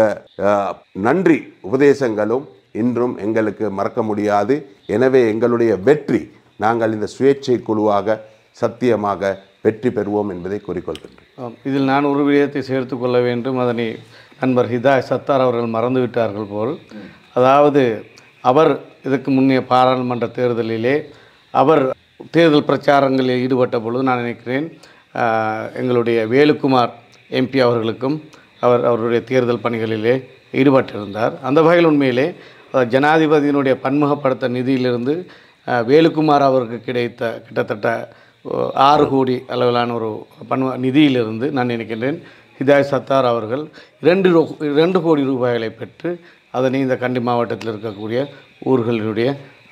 நன்றி உபதேசங்களும் இன்றும் எங்களுக்கு மறக்க முடியாது. எனவே எங்களுடைய வெற்றி நாங்கள் இந்த சுயேட்சை குழுவாக சத்தியமாக வெற்றி பெறுவோம் என்பதை கூறிக்கொள்கின்றேன். இதில் நான் ஒரு விடயத்தை சேர்த்து கொள்ள வேண்டும். அதனை நண்பர் ஹிதாய் சத்தார் அவர்கள் மறந்துவிட்டார்கள் போல். அதாவது அவர் இதற்கு முன்னைய பாராளுமன்ற தேர்தலிலே அவர் தேர்தல் பிரச்சாரங்களில் ஈடுபட்ட பொழுது நான் நினைக்கிறேன் எங்களுடைய வேலுக்குமார் எம்பி அவர்களுக்கும் அவருடைய தேர்தல் பணிகளிலே ஈடுபட்டிருந்தார். அந்த வகையில் உண்மையிலே ஜனாதிபதியினுடைய பன்முகப்படுத்த நிதியிலிருந்து வேலுக்குமார் அவருக்கு கிடைத்த கிட்டத்தட்ட 6 கோடி அளவிலான ஒரு நிதியிலிருந்து நான் நினைக்கின்றேன் ஹிதாய் சத்தார் அவர்கள் 2 கோடி ரூபாய்களை பெற்று அதனை இந்த கண்டி மாவட்டத்தில் இருக்கக்கூடிய ஊர்களினுடைய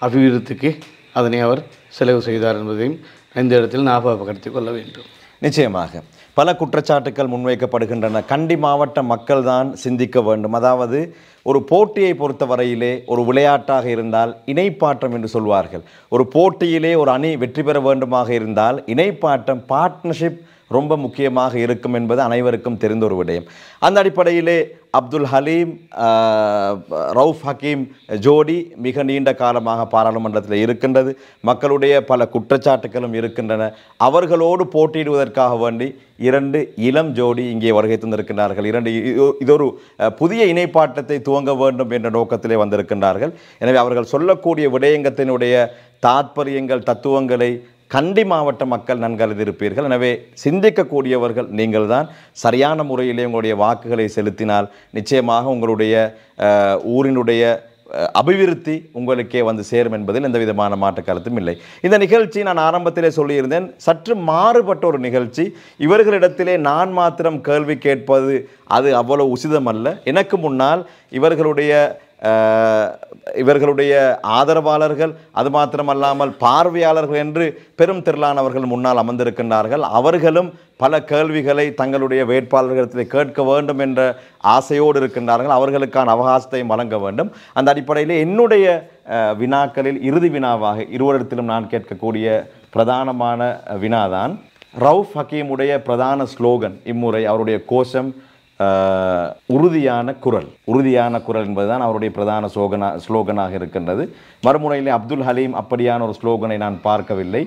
அபிவிருத்திக்கு அதனை அவர் செலவு செய்தார் என்பதையும் இந்த இடத்தில் ஞாபகப்படுத்திக் கொள்ள வேண்டும். நிச்சயமாக பல குற்றச்சாட்டுக்கள் முன்வைக்கப்படுகின்றன. கண்டி மாவட்ட மக்கள் தான் சிந்திக்க வேண்டும். அதாவது ஒரு போட்டியை பொறுத்தவரையிலே ஒரு விளையாட்டாக இருந்தால் இணைப்பாட்டம் என்று சொல்வார்கள். ஒரு போட்டியிலே ஒரு அணி வெற்றி பெற வேண்டுமாக இருந்தால் இணைப்பாட்டம், பார்ட்னர்ஷிப் ரொம்ப முக்கியமாக இருக்கும் என்பது அனைவருக்கும் தெரிந்த ஒரு விடயம். அந்த அடிப்படையிலே அப்துல் ஹலீம் ரவுஃப் ஹக்கீம் ஜோடி மிக நீண்ட காலமாக பாராளுமன்றத்தில் இருக்கின்றது. மக்களுடைய பல குற்றச்சாட்டுகளும் இருக்கின்றன. அவர்களோடு போட்டியிடுவதற்காக வேண்டி 2 இளம் ஜோடி இங்கே வருகை தந்திருக்கின்றார்கள். இதொரு புதிய இணைப்பாட்டத்தை துவங்க வேண்டும் என்ற நோக்கத்திலே வந்திருக்கின்றார்கள். எனவே அவர்கள் சொல்லக்கூடிய விடயங்கத்தினுடைய தாற்பயங்கள், தத்துவங்களை கண்டி மாவட்ட மக்கள் நன்கறிந்திருப்பீர்கள். எனவே சிந்திக்கக்கூடியவர்கள் நீங்கள் தான். சரியான முறையிலே உங்களுடைய வாக்குகளை செலுத்தினால் நிச்சயமாக உங்களுடைய ஊரினுடைய அபிவிருத்தி உங்களுக்கே வந்து சேரும் என்பதில் எந்த விதமான மாற்று கருத்தும் இல்லை. இந்த நிகழ்ச்சி நான் ஆரம்பத்திலே சொல்லியிருந்தேன், சற்று மாறுபட்ட ஒரு நிகழ்ச்சி. இவர்களிடத்திலே நான் மாத்திரம் கேள்வி கேட்பது அது அவ்வளவு உசிதமல்ல. எனக்கு முன்னால் இவர்களுடைய ஆதரவாளர்கள், அது மாத்திரமல்லாமல் பார்வையாளர்கள் என்று பெரும் திரளானவர்கள் முன்னால் அமர்ந்திருக்கின்றார்கள். அவர்களும் பல கேள்விகளை தங்களுடைய வேட்பாளர்களிடத்தில் கேட்க வேண்டும் என்ற ஆசையோடு இருக்கின்றார்கள். அவர்களுக்கான அவகாசத்தையும் வழங்க வேண்டும். அந்த அடிப்படையில் என்னுடைய வினாக்களில் இறுதி வினாவாக இருவரிடத்திலும் நான் கேட்கக்கூடிய பிரதானமான வினாதான் ரவுஃப் ஹக்கீமுடைய பிரதான ஸ்லோகன். இம்முறை அவருடைய கோஷம் உறுதியான குரல் என்பதுதான் அவருடைய பிரதான ஸ்லோகனாக இருக்கின்றது. மறுமுனையிலே அப்துல் ஹலீம் அப்படியான ஒரு ஸ்லோகனை நான் பார்க்கவில்லை.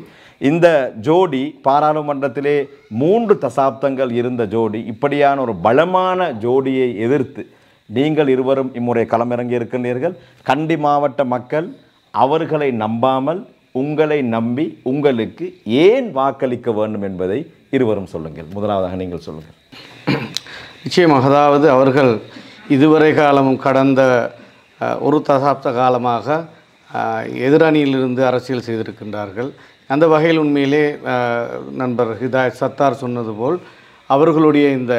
இந்த ஜோடி பாராளுமன்றத்திலே 3 தசாப்தங்கள் இருந்த ஜோடி, இப்படியான ஒரு பலமான ஜோடியை எதிர்த்து நீங்கள் இருவரும் இம்முறை களமிறங்கி இருக்கின்றீர்கள். கண்டி மாவட்ட மக்கள் அவர்களை நம்பாமல் உங்களை நம்பி உங்களுக்கு ஏன் வாக்களிக்க வேண்டும் என்பதை இருவரும் சொல்லுங்கள். முதலாவதாக நீங்கள் சொல்லுங்கள். நிச்சயமாக, அதாவது அவர்கள் இதுவரை காலமும் கடந்த ஒரு தசாப்த காலமாக எதிரணியிலிருந்து அரசியல் செய்திருக்கின்றார்கள். அந்த வகையில் உண்மையிலே நண்பர் ஹிதாயத் சத்தார் சொன்னது போல் அவர்களுடைய இந்த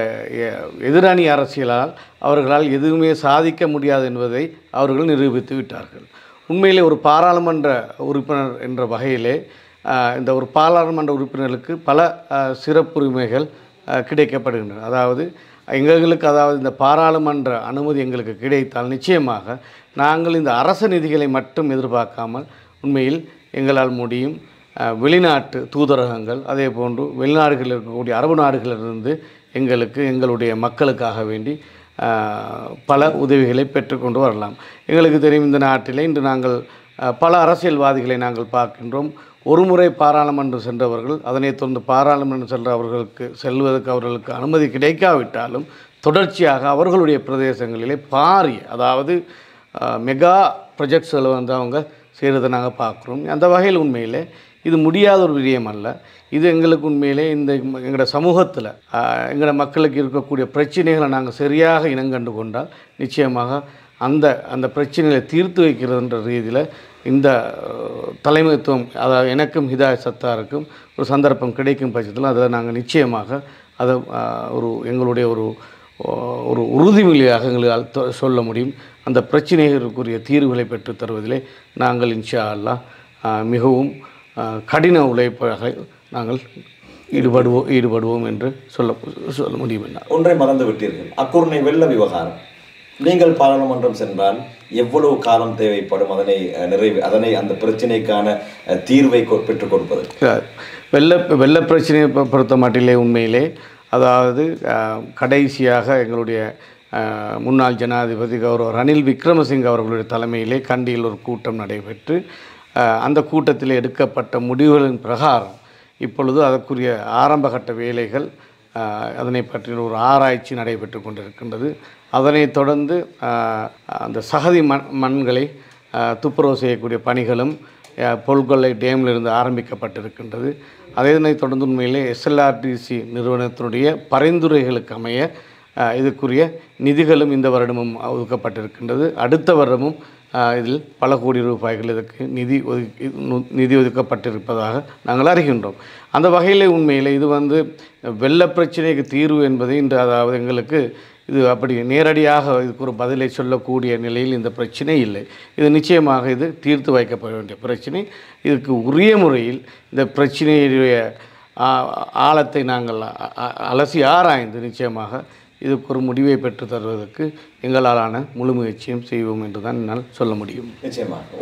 எதிரணி அரசியலால் அவர்களால் எதுவுமே சாதிக்க முடியாது என்பதை அவர்கள் நிரூபித்து விட்டார்கள். உண்மையிலே ஒரு பாராளுமன்ற உறுப்பினர் என்ற வகையிலே இந்த ஒரு பாராளுமன்ற உறுப்பினர்களுக்கு பல சிறப்புரிமைகள் கிடைக்கப்படுகின்றன. அதாவது எங்களுக்கு இந்த பாராளுமன்ற அனுமதி எங்களுக்கு கிடைத்தால் நிச்சயமாக நாங்கள் இந்த அரச நிதிகளை மட்டும் எதிர்பார்க்காமல் உண்மையில் எங்களால் முடியும் வெளிநாட்டு தூதரகங்கள், அதே போன்று வெளிநாடுகளில் இருக்கக்கூடிய அரபு நாடுகளிலிருந்து எங்களுடைய மக்களுக்காக வேண்டி பல உதவிகளை பெற்றுக்கொண்டு வரலாம். எங்களுக்கு தெரியும், இந்த நாட்டில் இன்று நாங்கள் பல அரசியல்வாதிகளை நாங்கள் பார்க்கின்றோம். ஒரு முறை பாராளுமன்றம் சென்றவர்கள் அதனைத் தொடர்ந்து பாராளுமன்றம் செல்வதற்கு அவர்களுக்கு அனுமதி கிடைக்காவிட்டாலும் தொடர்ச்சியாக அவர்களுடைய பிரதேசங்களிலே பாரிய, அதாவது மெகா ப்ரொஜெக்ட்ஸில் அவங்க செய்கிறதை நாங்கள் பார்க்குறோம். அந்த வகையில் உண்மையில் இது முடியாத ஒரு விடயம் அல்ல. இது எங்களுக்கு உண்மையிலே எங்களோட சமூகத்தில் எங்களோட மக்களுக்கு இருக்கக்கூடிய பிரச்சனைகளை நாங்கள் சரியாக இனங்கண்டு கொண்டால் நிச்சயமாக அந்த பிரச்சனைகளை தீர்த்து வைக்கிறதுன்ற ரீதியில் இந்த தலைமைத்துவம், அதாவது எனக்கும் ஹிதாயத் சத்தாருக்கும் ஒரு சந்தர்ப்பம் கிடைக்கும் பட்சத்தில் அதில் நாங்கள் நிச்சயமாக அதை எங்களுடைய ஒரு உறுதிமொழியாக எங்களால் சொல்ல முடியும். அந்த பிரச்சனைகளுக்குரிய தீர்வுகளை பெற்றுத் தருவதிலே நாங்கள் இன்ஷா அல்லாஹ் மிகவும் கடின உழைப்பாக நாங்கள் ஈடுபடுவோம் என்று சொல்ல முடியும். என்ன ஒன்றை மறந்து விட்டீர்கள், அக்குர்ணை வெள்ள விவகாரம். நீங்கள் பாராளுமன்றம் சென்றால் எவ்வளவு காலம் தேவைப்படும் அதனை அந்த பிரச்சனைக்கான தீர்வை பெற்றுக் கொடுப்பது? வெள்ள பிரச்சனையை பொறுத்த மட்டிலே உண்மையிலே அதாவது கடைசியாக எங்களுடைய முன்னாள் ஜனாதிபதி கௌரவ ரணில் விக்ரமசிங்க அவர்களுடைய தலைமையிலே கண்டியில் ஒரு கூட்டம் நடைபெற்று அந்த கூட்டத்தில் எடுக்கப்பட்ட முடிவுகளின் பிரகாரம் இப்பொழுது அதற்குரிய ஆரம்பகட்ட வேலைகள் அதனை பற்றிய ஒரு ஆராய்ச்சி நடைபெற்று கொண்டிருக்கின்றது. அதனைத் தொடர்ந்து அந்த சகதி மண்களை துப்புரவு செய்யக்கூடிய பணிகளும் பொல்கொள்ளை டேமிலிருந்து ஆரம்பிக்கப்பட்டிருக்கின்றது. அதனைத் தொடர்ந்து உண்மையிலே SLRDC நிறுவனத்தினுடைய பரிந்துரைகளுக்கு அமைய இதுக்குரிய நிதிகளும் இந்த வருடமும் ஒதுக்கப்பட்டிருக்கின்றது. அடுத்த வருடமும் இதில் பல கோடி ரூபாய்கள் இதற்கு நிதி ஒதுக்கப்பட்டிருப்பதாக நாங்கள் அறிகின்றோம். அந்த வகையில் உண்மையில் இது வெள்ள பிரச்சனைக்கு தீர்வு என்பது இன்று, அதாவது எங்களுக்கு இது அப்படி நேரடியாக இதுக்கு ஒரு பதிலை சொல்லக்கூடிய நிலையில் இந்த பிரச்சனை இல்லை. இது நிச்சயமாக இது தீர்த்து வைக்கப்பட வேண்டிய பிரச்சனை. இதுக்கு உரிய முறையில் இந்த பிரச்சனையுடைய ஆழத்தை நாங்கள் அலசி ஆராய்ந்து நிச்சயமாக இதுக்கு ஒரு முடிவை பெற்று தருவதற்கு எங்களாலான முழு முயற்சியும் செய்வோம் என்று தான் என்னால் சொல்ல முடியும்.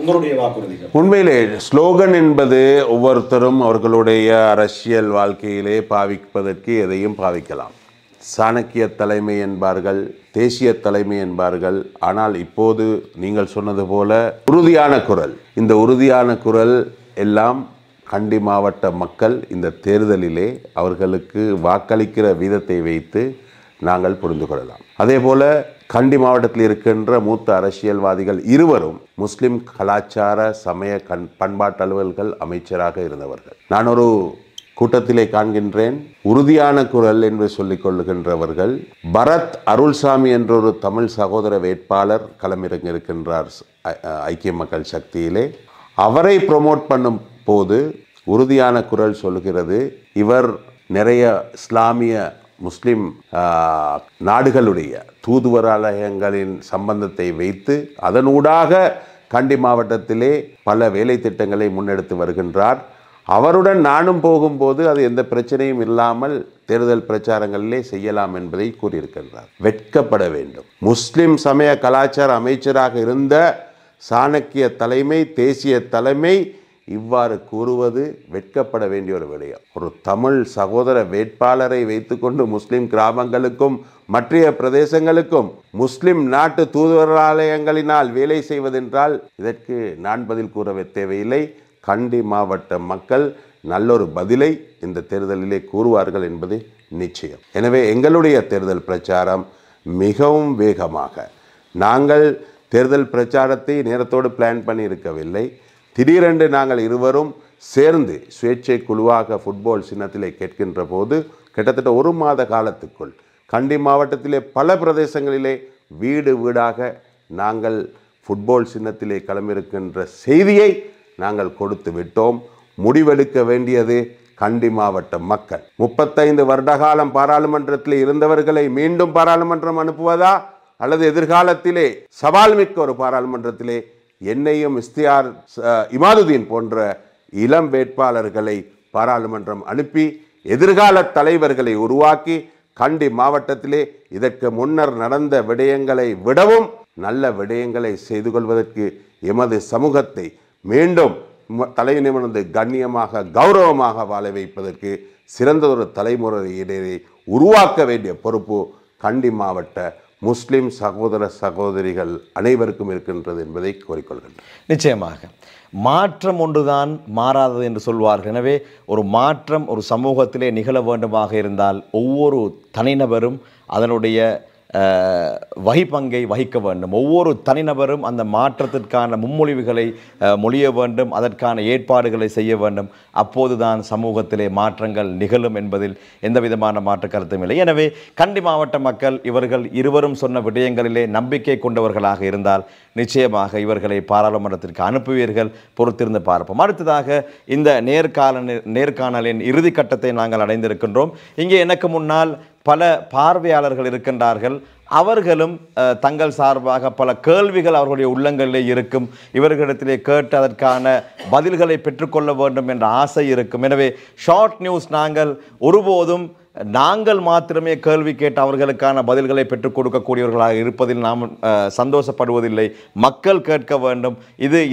உங்களுடைய வாக்குறுதிகள்? உண்மையிலே ஸ்லோகன் என்பது ஒவ்வொருத்தரும் அவர்களுடைய அரசியல் வாழ்க்கையிலே பாவிப்பதற்கு எதையும் பாவிக்கலாம். சாணக்கிய தலைமை என்பார்கள், தேசிய தலைமை என்பார்கள். ஆனால் இப்போது நீங்கள் சொன்னது போல உறுதியான குரல், இந்த உறுதியான குரல் எல்லாம் கண்டி மாவட்ட மக்கள் இந்த தேர்தலிலே அவர்களுக்கு வாக்களிக்கிற வீதத்தை வைத்து நாங்கள் புரிந்து கொள்ளலாம். அதே போல கண்டி மாவட்டத்தில் இருக்கின்ற மூத்த அரசியல்வாதிகள் இருவரும் முஸ்லிம் கலாச்சார சமய பண்பாட்டு அலுவல்கள் அமைச்சராக இருந்தவர்கள். நான் ஒரு கூட்டத்திலே காண்கின்றேன், உறுதியான குரல் என்று சொல்லிக் கொள்ளுகின்றவர்கள் பரத் அருள்சாமி என்ற ஒரு தமிழ் சகோதர வேட்பாளர் களமிறங்க இருக்கின்றார் ஐக்கிய மக்கள் சக்தியிலே. அவரை ப்ரொமோட் பண்ணும் போது உறுதியான குரல் சொல்கிறது, இவர் நிறைய இஸ்லாமிய முஸ்லிம் நாடுகளுடைய தூதுவராலயங்களின் சம்பந்தத்தை வைத்து அதனூடாக கண்டி மாவட்டத்திலே பல வேலை திட்டங்களை முன்னெடுத்து வருகின்றார். அவருடன் நானும் போகும்போது அது எந்த பிரச்சனையும் இல்லாமல் தேர்தல் பிரச்சாரங்களிலே செய்யலாம் என்பதை கூறியிருக்கின்றார். வெட்கப்பட வேண்டும். முஸ்லிம் சமய கலாச்சார அமைச்சராக இருந்த சாணக்கிய தலைமை, தேசிய தலைமை இவ்வாறு கூறுவது வெட்கப்பட வேண்டிய ஒரு விடயம். ஒரு தமிழ் சகோதர வேட்பாளரை வைத்துக்கொண்டு முஸ்லிம் கிராமங்களுக்கும் மற்ற பிரதேசங்களுக்கும் முஸ்லிம் நாட்டு தூதுவராலயங்களினால் வேலை செய்வதென்றால் இதற்கு நான் பதில் கூற தேவையில்லை. கண்டி மாவட்ட மக்கள் நல்லொரு பதிலை இந்த தேர்தலிலே கூறுவார்கள் என்பது நிச்சயம். எனவே எங்களுடைய தேர்தல் பிரச்சாரம் மிகவும் வேகமாக, நாங்கள் தேர்தல் பிரச்சாரத்தை நேரத்தோடு பிளான் பண்ணி இருக்கவில்லை. திடீரென்று நாங்கள் இருவரும் சேர்ந்து சுயேட்சை குழுவாக ஃபுட்பால் சின்னத்திலே கேட்கின்ற போது கிட்டத்தட்ட 1 மாத காலத்துக்குள் கண்டி மாவட்டத்திலே பல பிரதேசங்களிலே வீடு வீடாக நாங்கள் ஃபுட்பால் சின்னத்திலே களமிருக்கின்ற செய்தியை நாங்கள் கொடுத்து விட்டோம். முடிவெடுக்க வேண்டியது கண்டி மாவட்ட மக்கள். 35 வருடகாலம் பாராளுமன்றத்தில் இருந்தவர்களை மீண்டும் பாராளுமன்றம் அனுப்புவதா, அல்லது எதிர்காலத்திலே சவால் மிக்க ஒரு பாராளுமன்றத்திலே என்னையும் இஸ்தியார் இமாதுதீன் போன்ற இளம் வேட்பாளர்களை பாராளுமன்றம் அனுப்பி எதிர்கால தலைவர்களை உருவாக்கி கண்டி மாவட்டத்திலே இதற்கு முன்னர் நடந்த விடயங்களை விடவும் நல்ல விடயங்களை செய்து கொள்வதற்கு எமது சமூகத்தை மீண்டும் தலை நிமிர்ந்து கண்ணியமாக கௌரவமாக வாழ வைப்பதற்கு சிறந்த ஒரு தலைமுறையினரை உருவாக்க வேண்டிய பொறுப்பு கண்டி மாவட்ட முஸ்லிம் சகோதர சகோதரிகள் அனைவருக்கும் இருக்கின்றது என்பதை கோரிக்கொள்கின்றனர். நிச்சயமாக மாற்றம் ஒன்றுதான் மாறாதது என்று சொல்வார்கள். எனவே ஒரு மாற்றம் ஒரு சமூகத்திலே நிகழ வேண்டுமாக இருந்தால் ஒவ்வொரு தனிநபரும் அதனுடைய வகிப்பங்கை வகிக்க வேண்டும். ஒவ்வொரு தனிநபரும் அந்த மாற்றத்திற்கான முன்மொழிவுகளை மொழிய வேண்டும், அதற்கான ஏற்பாடுகளை செய்ய வேண்டும். அப்போதுதான் சமூகத்திலே மாற்றங்கள் நிகழும் என்பதில் எந்த விதமான மாற்று கருத்தும் இல்லை. எனவே கண்டி மாவட்ட மக்கள் இவர்கள் இருவரும் சொன்ன விடயங்களிலே நம்பிக்கை கொண்டவர்களாக இருந்தால் நிச்சயமாக இவர்களை பாராளுமன்றத்திற்கு அனுப்புவீர்கள். பொறுத்திருந்து பார்ப்போம். அடுத்ததாக இந்த நேர்காணலின் இறுதி கட்டத்தை நாங்கள் அடைந்திருக்கின்றோம். இங்கே எனக்கு முன்னால் பல பார்வையாளர்கள் இருக்கின்றார்கள். அவர்களும் தங்கள் சார்பாக பல கேள்விகள் அவர்களுடைய உள்ளங்களிலே இருக்கும். இவர்களிடத்திலே கேட்டு அதற்கான பதில்களை பெற்றுக்கொள்ள வேண்டும் என்ற ஆசை இருக்கும். எனவே ஷார்ட் நியூஸ் நாங்கள் ஒருபோதும் நாங்கள் மாத்திரமே கேள்வி கேட்டு அவர்களுக்கான பதில்களை பெற்றுக் கொடுக்கக்கூடியவர்களாக இருப்பதில் நாம் சந்தோஷப்படுவதில்லை. மக்கள் கேட்க வேண்டும்.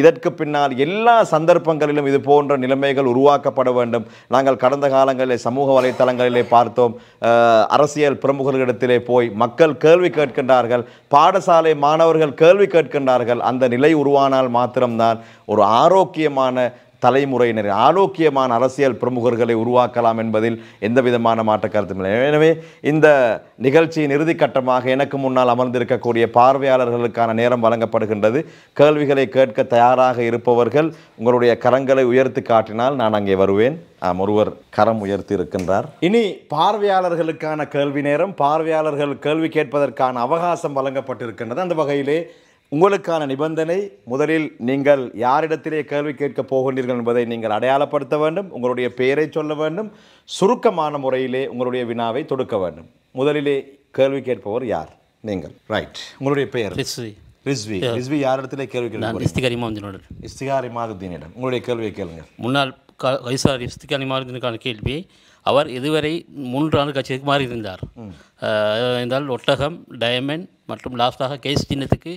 இதற்கு பின்னால் எல்லா சந்தர்ப்பங்களிலும் இது போன்ற நிலைமைகள் உருவாக்கப்பட வேண்டும். நாங்கள் கடந்த காலங்களில் சமூக வலைத்தளங்களிலே பார்த்தோம், அரசியல் பிரமுகர்களிடத்திலே போய் மக்கள் கேள்வி கேட்கின்றார்கள், பாடசாலை மாணவர்கள் கேள்வி கேட்கின்றார்கள். அந்த நிலை உருவானால் மாத்திரம்தான் ஒரு ஆரோக்கியமான தலைமுறையினர், ஆரோக்கியமான அரசியல் பிரமுகர்களை உருவாக்கலாம் என்பதில் எந்த விதமான மாற்ற கருத்தும் இல்லை. எனவே இந்த நிகழ்ச்சியின் இறுதி கட்டமாக எனக்கு முன்னால் அமர்ந்திருக்கக்கூடிய பார்வையாளர்களுக்கான நேரம் வழங்கப்படுகின்றது. கேள்விகளை கேட்க தயாராக இருப்பவர்கள் உங்களுடைய கரங்களை உயர்த்தி காட்டினால் நான் அங்கே வருவேன். ஒருவர் கரம் உயர்த்தி இருக்கின்றார். இனி பார்வையாளர்களுக்கான கேள்வி நேரம். பார்வையாளர்கள் கேள்வி கேட்பதற்கான அவகாசம் வழங்கப்பட்டிருக்கின்றது. அந்த வகையிலே உங்களுக்கான நிபந்தனை, முதலில் நீங்கள் யாரிடத்திலே கேள்வி கேட்கப் போகின்றீர்கள் என்பதை நீங்கள் அடையாளப்படுத்த வேண்டும். உங்களுடைய பெயரை சொல்ல வேண்டும். சுருக்கமான முறையிலே உங்களுடைய வினாவை தொடுக்க வேண்டும். முதலிலே கேள்வி கேட்பவர் யார்? நீங்கள். ரைட். உங்களுடைய பெயர்? ரிஸ்வி. யாரிடத்திலே கேள்வி கேட்க? இஸ்திகார் இமாதுதீனிடம். உங்களுடைய கேள்வியை கேளுங்க. முன்னாள் வைசார் இஸ்திகார் இமாதுதீனுக்கான கேள்வி, அவர் இதுவரை 3 ஆண்டு கட்சிக்கு மாறி இருந்தார். என்றால் ஒட்டகம், டயமண்ட் மற்றும் லாஸ்டாக கேஸ் சின்னத்துக்கு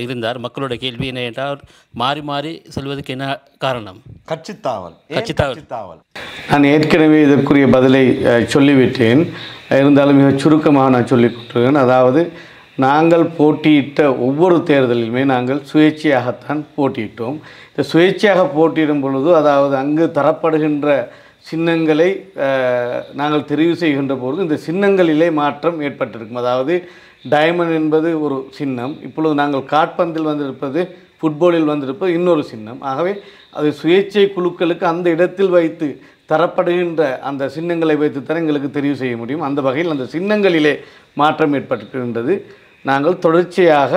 இருந்தார். மக்களோட கேள்வி என்ன என்றால், மாறி மாறி செல்வதற்கு என்ன காரணம்? கட்சித்தாவல். நான் ஏற்கனவே இதற்குரிய பதிலை சொல்லிவிட்டேன். இருந்தாலும் மிக சுருக்கமாக நான் சொல்லிக் கொடுத்துருவேன். அதாவது நாங்கள் போட்டியிட்ட ஒவ்வொரு தேர்தலிலுமே நாங்கள் சுயேட்சையாகத்தான் போட்டியிட்டோம். இந்த சுயேட்சையாக போட்டியிடும் பொழுது, அதாவது அங்கு தரப்படுகின்ற சின்னங்களை நாங்கள் தெரிவு செய்கின்ற பொழுது இந்த சின்னங்களிலே மாற்றம் ஏற்பட்டிருக்கும். அதாவது டைமண்ட் என்பது ஒரு சின்னம், இப்பொழுது நாங்கள் காற்பந்தில் வந்திருப்பது, ஃபுட்பாலில் வந்திருப்பது இன்னொரு சின்னம். ஆகவே அது சுயேட்சை குழுக்களுக்கு அந்த இடத்தில் வைத்து தரப்படுகின்ற அந்த சின்னங்களை வைத்துத்தான் எங்களுக்கு தெரிவு செய்ய முடியும். அந்த வகையில் அந்த சின்னங்களிலே மாற்றம் ஏற்பட்டிருக்கின்றது. நாங்கள் தொடர்ச்சியாக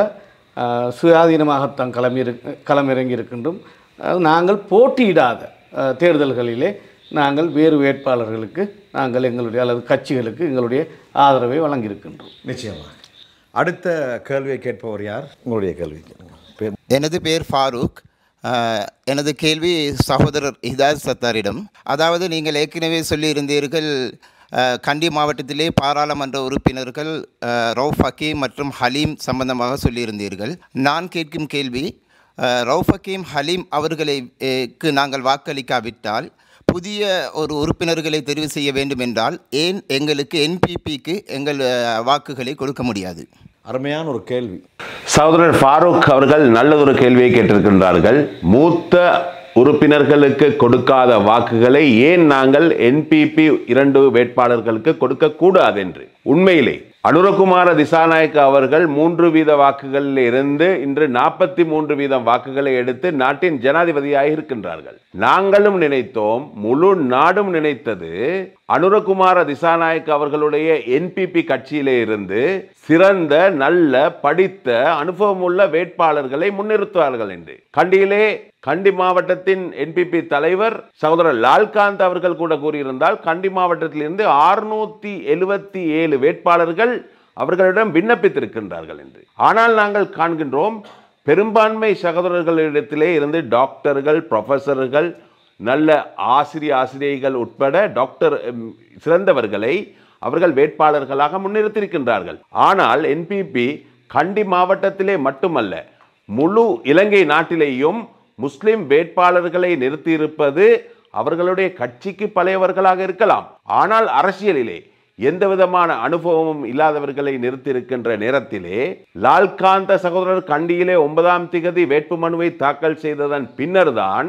சுயாதீனமாகத்தான் களமிறங்கி இருக்கின்றோம். நாங்கள் போட்டியிடாத தேர்தல்களிலே நாங்கள் வேறு வேட்பாளர்களுக்கு நாங்கள் எங்களுடைய அல்லது கட்சிகளுக்கு எங்களுடைய ஆதரவை வழங்கியிருக்கின்றோம். நிச்சயமாக. அடுத்த கேள்வியை கேட்பவர் யார்? உங்களுடைய கேள்வி. எனது பேர் ஃபாரூக். எனது கேள்வி சகோதரர் ஹிதாயத் சத்தாரிடம். அதாவது நீங்கள் ஏற்கனவே சொல்லியிருந்தீர்கள், கண்டி மாவட்டத்திலே பாராளுமன்ற உறுப்பினர்கள் ரவுஃப் ஹக்கீம் மற்றும் ஹலீம் சம்பந்தமாக சொல்லியிருந்தீர்கள். நான் கேட்கும் கேள்வி, ரவுஃப் ஹக்கீம் ஹலீம் அவர்களுக்கு நாங்கள் வாக்களிக்காவிட்டால் புதிய ஒரு உறுப்பினர்களை தெரிவு செய்ய வேண்டும் என்றால் ஏன் எங்களுக்கு என்பிபிக்கு எங்கள் வாக்குகளை கொடுக்க முடியாது? அருமையான ஒரு கேள்வி. சகோதரர் ஃபாரூக் அவர்கள் நல்லதொரு கேள்வியை கேட்டிருக்கின்றார்கள். மூத்த உறுப்பினர்களுக்கு கொடுக்காத வாக்குகளை ஏன் நாங்கள் என்பிபி 2 வேட்பாளர்களுக்கு கொடுக்க கூடாது என்று. உண்மையிலே அனுரகுமார திசாநாயக்க அவர்கள் 3 வீத வாக்குகளில் இருந்து இன்று 43 வீதம் வாக்குகளை எடுத்து நாட்டின் ஜனாதிபதியாக இருக்கின்றார்கள். நாங்களும் நினைத்தோம், முழு நாடும் நினைத்தது, அனுரகுமார திசாநாயக்க அவர்களுடைய என்பிபி கட்சியிலே இருந்து சிறந்த நல்ல படித்த அனுபவமுள்ள வேட்பாளர்களை முன்னிறுத்துவார்கள் என்று. கண்டி மாவட்டத்தின் என்பிபி தலைவர் சகோதரர் லால்காந்த் அவர்கள் கூட கூறியிருந்தால் கண்டி மாவட்டத்திலிருந்து 677 வேட்பாளர்கள் அவர்களிடம் விண்ணப்பித்திருக்கின்றார்கள் என்று. ஆனால் நாங்கள் காண்கின்றோம், பெரும்பான்மை சகோதரர்களிடத்திலே இருந்து டாக்டர்கள், ப்ரொஃபஸர்கள், நல்ல ஆசிரியைகள் உட்பட சிறந்தவர்களை அவர்கள் வேட்பாளர்களாக முன்னிறுத்தியிருக்கின்றார்கள். ஆனால் என்பிபி கண்டி மாவட்டத்திலே மட்டுமல்ல, முழு இலங்கை நாட்டிலேயும் முஸ்லிம் வேட்பாளர்களை நிறுத்தியிருப்பது அவர்களுடைய கட்சிக்கு பழையவர்களாக இருக்கலாம். ஆனால் அரசியலிலே எந்த விதமான அனுபவமும் இல்லாதவர்களை நிறுத்தியிருக்கின்ற நேரத்திலே லால்காந்த சகோதரர் கண்டியிலே 9ஆம் திகதி வேட்புமனுவை தாக்கல் செய்ததன் பின்னர்தான்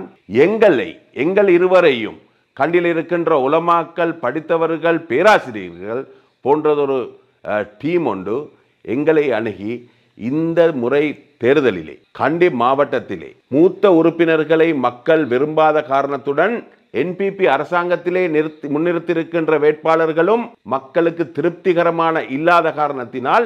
எங்கள் இருவரையும் கண்டியில் இருக்கின்ற உலமாக்கள், படித்தவர்கள், பேராசிரியர்கள் போன்றதொரு டீம் ஒன்று எங்களை அணுகி இந்த முறை தேர்தலிலே கண்டி மாவட்டத்திலே மூத்த உறுப்பினர்களை மக்கள் விரும்பாத காரணத்துடன் என்பிபி அரசாங்கத்திலே முன்னிறுத்தியிருக்கின்ற வேட்பாளர்களும் மக்களுக்கு திருப்திகரமான இல்லாத காரணத்தினால்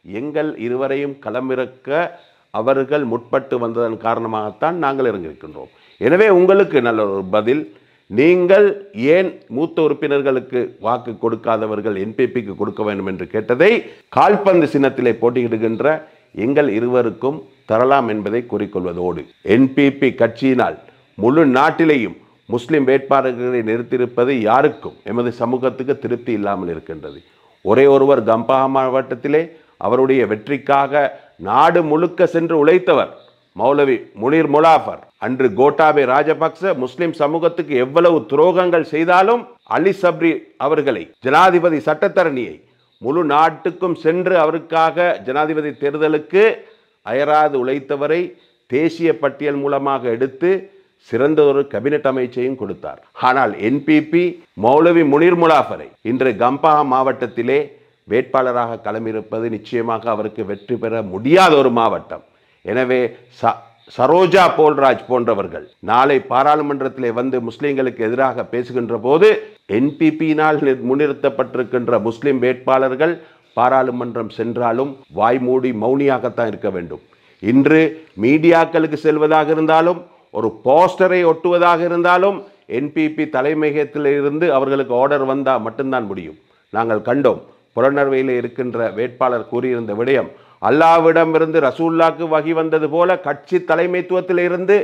எங்கள் இருவரையும் களமிறக்க அவர்கள் முற்பட்டு வந்ததன் காரணமாகத்தான் நாங்கள் இறங்கியிருக்கின்றோம். எனவே உங்களுக்கு நல்ல ஒரு பதில். நீங்கள் ஏன் மூத்த உறுப்பினர்களுக்கு வாக்கு கொடுக்காதவர்கள் என்பிபிக்கு கொடுக்க வேண்டும் என்று கேட்டதை கால்பந்து சின்னத்திலே போட்டியிடுகின்ற எங்கள் இருவருக்கும் தரலாம் என்பதை கூறிக்கொள்வதோடு, என்பிபி கட்சியினால் முழு நாட்டிலேயும் முஸ்லிம் வேட்பாளர்களை நிறுத்தியிருப்பது யாருக்கும் எமது சமூகத்துக்கு திருப்தி இல்லாமல் இருக்கின்றது. ஒரே ஒருவர் கம்பஹா மாவட்டத்திலே அவருடைய வெற்றிக்காக நாடு முழுக்க சென்று உழைத்தவர் மௌலவி முனீர் முலாஃபர். அன்று கோட்டாபே ராஜபக்ச முஸ்லிம் சமூகத்துக்கு எவ்வளவு துரோகங்கள் செய்தாலும் அலி சப்ரி அவர்களை, ஜனாதிபதி சட்டத்தரணியை, முழு நாட்டுக்கும் சென்று அவருக்காக ஜனாதிபதி தேர்தலுக்கு அயராது உழைத்தவரை தேசிய பட்டியல் மூலமாக எடுத்து சிறந்த ஒரு கேபினட் அமைச்சையும் கொடுத்தார். ஆனால் என்பிபி மௌலவி முனீர் முலாஃபரை இன்று கம்பஹா மாவட்டத்திலே வேட்பாளராக களமிருப்பது நிச்சயமாக அவருக்கு வெற்றி பெற முடியாத ஒரு மாவட்டம். எனவே சரோஜா போல்ராஜ் போன்றவர்கள் நாளை பாராளுமன்றத்திலே வந்து முஸ்லிம்களுக்கு எதிராக பேசுகின்ற போது என்பிபியினால் முன்னிறுத்தப்பட்டிருக்கின்ற முஸ்லிம் வேட்பாளர்கள் பாராளுமன்றம் சென்றாலும் வாய் மூடி மௌனியாகத்தான் இருக்க வேண்டும். இன்று மீடியாக்களுக்கு செல்வதாக இருந்தாலும் ஒரு போஸ்டரை ஒட்டுவதாக இருந்தாலும் என்பிபி தலைமையகத்தில் இருந்து அவர்களுக்கு ஆர்டர் வந்தால் மட்டும்தான் முடியும். நாங்கள் கண்டோம், புலனர்வையில் இருக்கின்ற வேட்பாளர் கூறியிருந்த விடயம், அல்லாவிடமிருந்து ரசூல்லாக்கு வகி வந்தது போல கட்சி தலைமைத்துவத்தில் இருந்து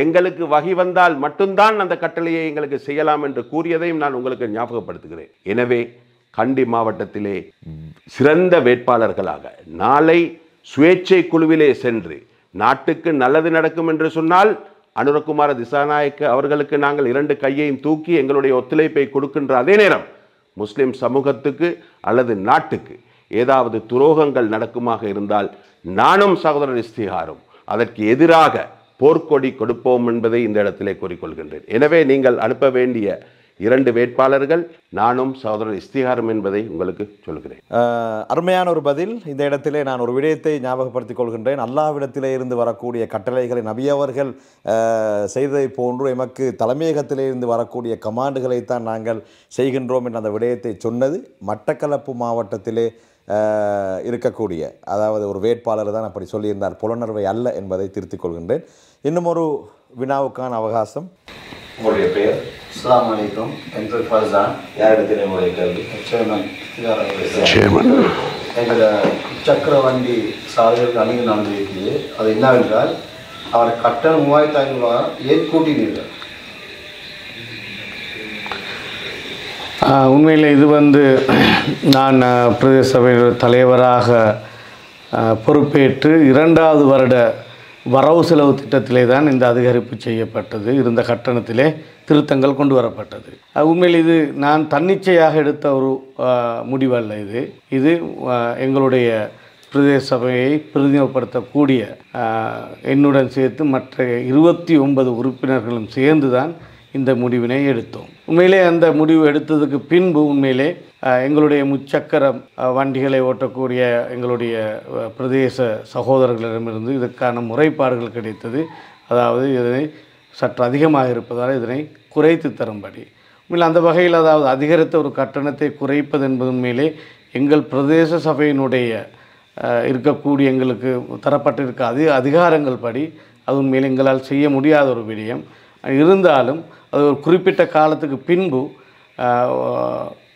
எங்களுக்கு வகி வந்தால் மட்டும்தான் அந்த கட்டளையை எங்களுக்கு செய்யலாம் என்று கூறியதையும் நான் உங்களுக்கு ஞாபகப்படுத்துகிறேன். எனவே கண்டி மாவட்டத்திலே சிறந்த வேட்பாளர்களாக நாளை சுயேட்சை குழுவிலே சென்று நாட்டுக்கு நல்லது நடக்கும் என்று சொன்னால் அனுரகுமார திசாநாயக்க அவர்களுக்கு நாங்கள் 2 கையையும் தூக்கி எங்களுடைய ஒத்துழைப்பை கொடுக்கின்ற அதே நேரம் முஸ்லிம் சமூகத்துக்கு அல்லது நாட்டுக்கு ஏதாவது துரோகங்கள் நடக்குமாக இருந்தால் நானும் சகோதரர் இஸ்திகாரும் அதற்கு எதிராக போர்க்கொடி கொடுப்போம் என்பதை இந்த இடத்திலே கூறிக்கொள்கின்றேன். எனவே நீங்கள் அனுப்ப வேண்டிய 2 வேட்பாளர்கள் நானும் சகோதரர் இஸ்திகாரும் என்பதை உங்களுக்கு சொல்கிறேன். அருமையான ஒரு பதில். இந்த இடத்திலே நான் ஒரு விடயத்தை ஞாபகப்படுத்திக் கொள்கின்றேன். அல்லாஹ்விடத்திலே இருந்து வரக்கூடிய கட்டளைகளை நபி அவர்கள் செய்ததை போன்று எமக்கு தலைமையகத்திலே இருந்து வரக்கூடிய கமாண்டுகளைத்தான் நாங்கள் செய்கின்றோம் என்ற அந்த விடயத்தை சொன்னது மட்டக்களப்பு மாவட்டத்திலே இருக்கக்கூடிய, அதாவது ஒரு வேட்பாளர் தான் அப்படி சொல்லியிருந்தார், புலனர்வை அல்ல என்பதை திருத்திக் கொள்கின்றேன். இன்னும் ஒரு வினாவுக்கான அவகாசம். உங்களுடைய பெயர்? அஸ்ஸலாமு அலைக்கும். என் பேர் ஃபர்சான். யாரிடத்தில் உங்களுடைய கேள்வி? சேர்மன். எங்களோட சக்கரவண்டி சாலைகளுக்கு அணுகி நடந்திருக்கிறது. அது என்னவென்றால் அவர் கட்டணம் 3500 ரூபா ஏன் கூட்டினீர்கள்? உண்மையில் இது நான் பிரதேச சபை தலைவராக பொறுப்பேற்று 2வது வருட வரவு செலவு திட்டத்திலே தான் இந்த அதிகரிப்பு செய்யப்பட்டது. இருந்த கட்டணத்திலே திருத்தங்கள் கொண்டு வரப்பட்டது. உண்மையில் இது நான் தன்னிச்சையாக எடுத்த ஒரு முடிவல்ல. இது எங்களுடைய பிரதேச சபையை பிரதிநிதிப்படுத்தக்கூடிய என்னுடன் சேர்த்து மற்ற 29 உறுப்பினர்களும் சேர்ந்து தான் இந்த முடிவினை எடுத்தோம். உண்மையிலே அந்த முடிவு எடுத்ததுக்கு பின்பு உண்மையிலே எங்களுடைய முச்சக்கர வண்டிகளை ஓட்டக்கூடிய எங்களுடைய பிரதேச சகோதரர்களிடமிருந்து இதற்கான முறைப்பாடுகள் கிடைத்தது. அதாவது இதனை சற்று அதிகமாக இருப்பதால் இதனை குறைத்து தரும்படி. உண்மையில் அந்த வகையில் அதாவது அதிகரித்த ஒரு கட்டணத்தை குறைப்பது என்பது உண்மையிலே எங்கள் பிரதேச சபையினுடைய இருக்கக்கூடிய எங்களுக்கு தரப்பட்டிருக்க அதிகாரங்கள் படி அது உண்மையில் எங்களால் செய்ய முடியாத ஒரு விடயம். இருந்தாலும் அது ஒரு குறிப்பிட்ட காலத்துக்கு பின்பு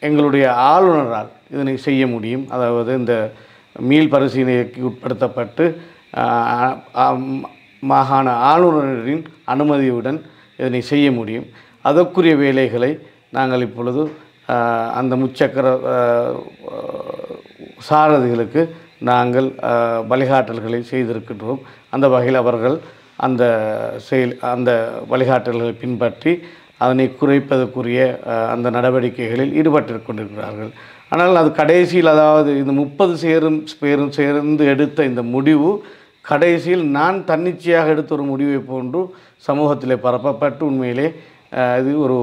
எங்களுடைய ஆளுநரால் இதனை செய்ய முடியும். அதாவது இந்த மீள் பரிசீலனைக்கு உட்படுத்தப்பட்டு மாகாண ஆளுநரின் அனுமதியுடன் இதனை செய்ய முடியும். அதற்குரிய வேலைகளை நாங்கள் இப்பொழுது அந்த முச்சக்கர சாரதிகளுக்கு நாங்கள் வழிகாட்டல்களை செய்திருக்கின்றோம். அந்த வகையில் அவர்கள் அந்த வழிகாட்டல்களை பின்பற்றி அதனை குறைப்பதற்குரிய அந்த நடவடிக்கைகளில் ஈடுபட்டு கொண்டிருக்கிறார்கள். ஆனால் அது கடைசியில் அதாவது இந்த 30 பேரும் சேர்ந்து எடுத்த இந்த முடிவு கடைசியில் நான் தன்னிச்சையாக எடுத்த ஒரு முடிவை போன்று சமூகத்திலே பரப்பப்பட்டு உண்மையிலே இது ஒரு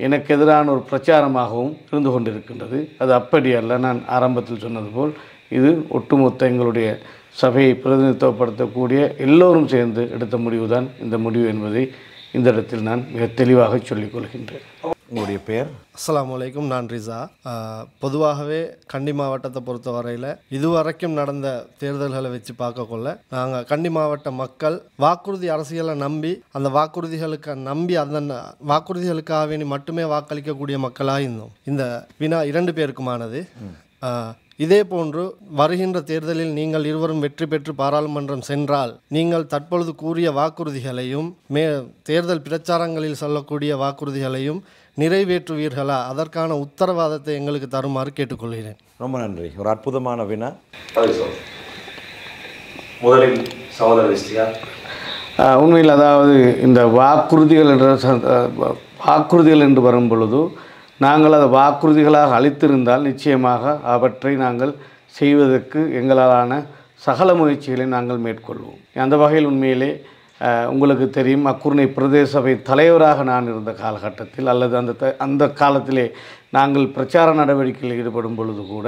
எனக்கு எதிரான ஒரு பிரச்சாரமாகவும் இருந்து கொண்டிருக்கின்றது. அது அப்படி அல்ல. நான் ஆரம்பத்தில் சொன்னது போல் இது ஒட்டுமொத்த எங்களுடைய சபையை பிரதிநிதித்துவப்படுத்தக்கூடிய எல்லோரும் சேர்ந்து எடுத்த முடிவு தான் இந்த முடிவு என்பதை இந்த இடத்தில் நான் மிக தெளிவாக சொல்லிக் கொள்கின்றேன். உங்களுடைய பெயர்? அஸ்ஸலாமு அலைக்கும். நான் ரிசா. பொதுவாகவே கண்டி மாவட்டத்தை பொறுத்த வரையில் இதுவரைக்கும் நடந்த தேர்தல்களை வச்சு பார்க்கக்குள்ள நாங்கள் கண்டி மாவட்ட மக்கள் வாக்குறுதி அரசியலை நம்பி அந்த வாக்குறுதிகளுக்காக வேண்டி மட்டுமே வாக்களிக்கக்கூடிய மக்களாக இருந்தோம். இந்த வினா 2 பேருக்குமானது. இதே போன்று வருகின்ற தேர்தலில் நீங்கள் இருவரும் வெற்றி பெற்று பாராளுமன்றம் சென்றால் நீங்கள் தற்பொழுது கூறிய வாக்குறுதிகளையும் தேர்தல் பிரச்சாரங்களில் சொல்லக்கூடிய வாக்குறுதிகளையும் நிறைவேற்றுவீர்களா? அதற்கான உத்தரவாதத்தை எங்களுக்கு தருமாறு கேட்டுக்கொள்கிறேன். ரொம்ப நன்றி. ஒரு அற்புதமான வினா. முதலில் சகோதரர் இஸ்திகா. உண்மையில் அதாவது இந்த வாக்குறுதிகள் என்று வரும் பொழுது நாங்கள் அதை வாக்குறுதிகளாக அளித்திருந்தால் நிச்சயமாக அவற்றை நாங்கள் செய்வதற்கு எங்களாலான சகல முயற்சிகளை நாங்கள் மேற்கொள்வோம். அந்த வகையில் உண்மையிலே உங்களுக்கு தெரியும், அக்குருணை பிரதேச சபை தலைவராக நான் இருந்த காலகட்டத்தில் அல்லது அந்த காலத்திலே நாங்கள் பிரச்சார நடவடிக்கையில் ஈடுபடும் பொழுது கூட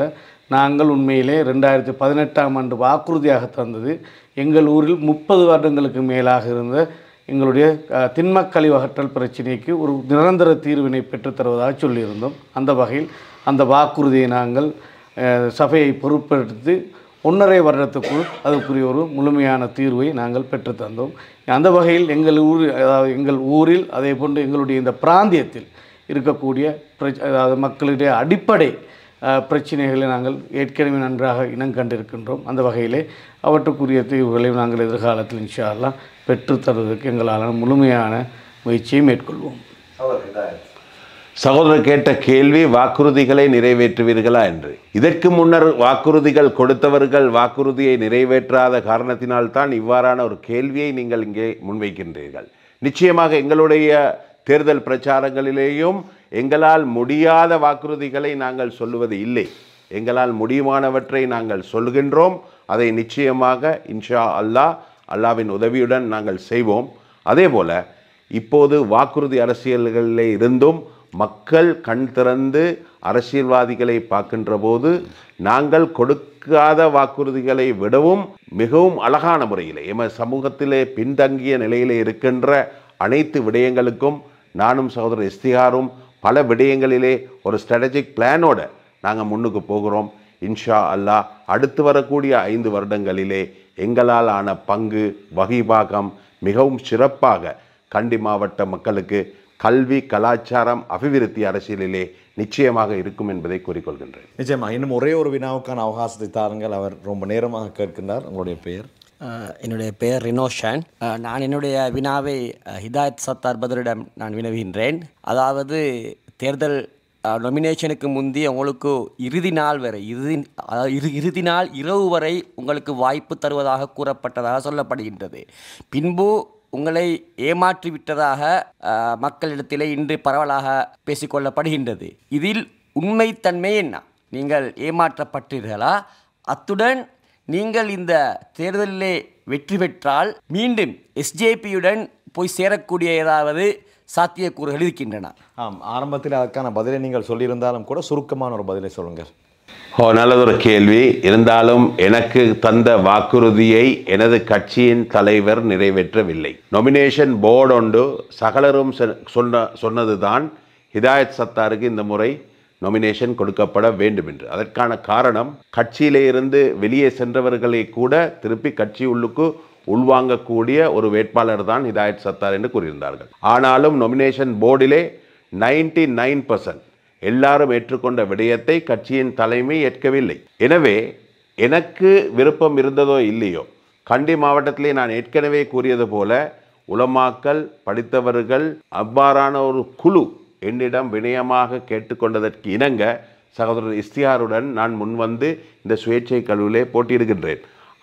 நாங்கள் உண்மையிலே 2018ஆம் ஆண்டு வாக்குறுதியாக தந்தது எங்கள் ஊரில் 30 வருடங்களுக்கு மேலாக இருந்த எங்களுடைய திண்மக் கழிவு அகற்றல் பிரச்சினைக்கு ஒரு நிரந்தர தீர்வினை பெற்றுத்தருவதாக சொல்லியிருந்தோம். அந்த வகையில் அந்த வாக்குறுதியை நாங்கள் சபையை பொறுப்பெடுத்து 1.5 வருடத்துக்குள் அதுக்குரிய ஒரு முழுமையான தீர்வை நாங்கள் பெற்றுத்தந்தோம். அந்த வகையில் எங்கள் ஊரில் அதே போன்று எங்களுடைய இந்த பிராந்தியத்தில் இருக்கக்கூடிய அதாவது மக்களுடைய அடிப்படை பிரச்சனைகளை நாங்கள் ஏற்கனவே நன்றாக இனம் கண்டிருக்கின்றோம். அந்த வகையிலே அவற்றுக்குரிய தீர்வுகளை நாங்கள் எதிர்காலத்தில் இன்ஷா அல்லாஹ் பெற்றுத்தருவதற்கு எங்களால் முழுமையான முயற்சியை மேற்கொள்வோம். சகோதரர் கேட்ட கேள்வி வாக்குறுதிகளை நிறைவேற்றுவீர்களா என்று. இதற்கு முன்னர் வாக்குறுதிகள் கொடுத்தவர்கள் வாக்குறுதியை நிறைவேற்றாத காரணத்தினால்தான் இவ்வாறான ஒரு கேள்வியை நீங்கள் இங்கே முன்வைக்கின்றீர்கள். நிச்சயமாக எங்களுடைய தேர்தல் பிரச்சாரங்களிலேயும் எங்களால் முடியாத வாக்குறுதிகளை நாங்கள் சொல்லுவது இல்லை. எங்களால் முடியுமானவற்றை நாங்கள் சொல்கின்றோம். அதை நிச்சயமாக இன்ஷா அல்லாவின் உதவியுடன் நாங்கள் செய்வோம். அதே போல இப்போது வாக்குறுதி அரசியல்களிலே இருந்தும் மக்கள் கண் திறந்து அரசியல்வாதிகளை பார்க்கின்ற போது நாங்கள் கொடுக்காத வாக்குறுதிகளை விடவும் மிகவும் அழகான முறையிலே எமது சமூகத்திலே பின்தங்கிய நிலையிலே இருக்கின்ற அனைத்து விடயங்களுக்கும் நானும் சகோதரர் இஸ்திகாரும் பல விடயங்களிலே ஒரு ஸ்ட்ராட்டஜிக் பிளானோட நாங்கள் முன்னுக்கு போகிறோம். இன்ஷா அல்லாஹ் அடுத்து வரக்கூடிய 5 வருடங்களிலே எங்களால் ஆன பங்கு வகிபாகம் மிகவும் சிறப்பாக கண்டி மாவட்ட மக்களுக்கு கல்வி கலாச்சாரம் அபிவிருத்தி அரசியலிலே நிச்சயமாக இருக்கும் என்பதை கூறிக்கொள்கின்றேன். நிச்சயமாக. இன்னும் ஒரே ஒரு வினாவுக்கான அவகாசத்தை தாருங்கள். அவர் ரொம்ப நேரமாக கேட்கின்றார். உங்களுடைய பெயர்? என்னுடைய பெயர் ரினோஷன். நான் என்னுடைய வினாவை ஹிதாயத் சத்தார் பதரிடம் நான் வினவுகின்றேன். அதாவது தேர்தல் நொமினேஷனுக்கு முந்தி உங்களுக்கு இறுதி நாள் வரை இறுதி நாள் இரவு வரை உங்களுக்கு வாய்ப்பு தருவதாக கூறப்பட்டதாக சொல்லப்படுகின்றது. பின்பு உங்களை ஏமாற்றி விட்டதாக மக்களிடத்திலே இன்று பரவலாக பேசிக்கொள்ளப்படுகின்றது. இதில் உண்மைத்தன்மை என்ன? நீங்கள் ஏமாற்றப்பட்டீர்களா? அத்துடன் நீங்கள் இந்த தேர்தலிலே வெற்றி பெற்றால் மீண்டும் எஸ்ஜேபியுடன் போய் சேரக்கூடிய ஏதாவது சாத்தியக்கூறுகள் இருக்கின்றன? ஆம், ஆரம்பத்தில் அதற்கான பதிலை நீங்கள் சொல்லியிருந்தாலும் கூட சுருக்கமான ஒரு பதிலை சொல்லுங்கள். நல்லதொரு கேள்வி. இருந்தாலும் எனக்கு தந்த வாக்குறுதியை எனது கட்சியின் தலைவர் நிறைவேற்றவில்லை. நொமினேஷன் போர்டு ஒன்று சகலரும் சொன்னதுதான் ஹிதாயத் சத்தாருக்கு இந்த முறை நொமினேஷன் கொடுக்கப்பட வேண்டும் என்று. அதற்கான காரணம், கட்சியிலே இருந்து வெளியே சென்றவர்களை கூட திருப்பி கட்சி உள்ளுக்கு உள்வாங்கக்கூடிய ஒரு வேட்பாளர் தான் ஹிதாயத் சத்தார் என்று கூறியிருந்தார்கள். ஆனாலும் நொமினேஷன் போர்டிலே 99% எல்லாரும் ஏற்றுக்கொண்ட விடயத்தை கட்சியின் தலைமை ஏற்கவில்லை. எனவே எனக்கு விருப்பம் இருந்ததோ இல்லையோ, கண்டி மாவட்டத்திலே நான் ஏற்கனவே கூறியது போல உலமாக்கள், படித்தவர்கள், அவ்வாறான ஒரு குழு என்னிடம் வினயமாக கேட்டுக்கொண்டதற்கு இணங்க சகோதரர் இஸ்தியாருடன் நான் முன்வந்து இந்த சுயேட்சை கழுவிலே போட்டியிடுகின்றேன்.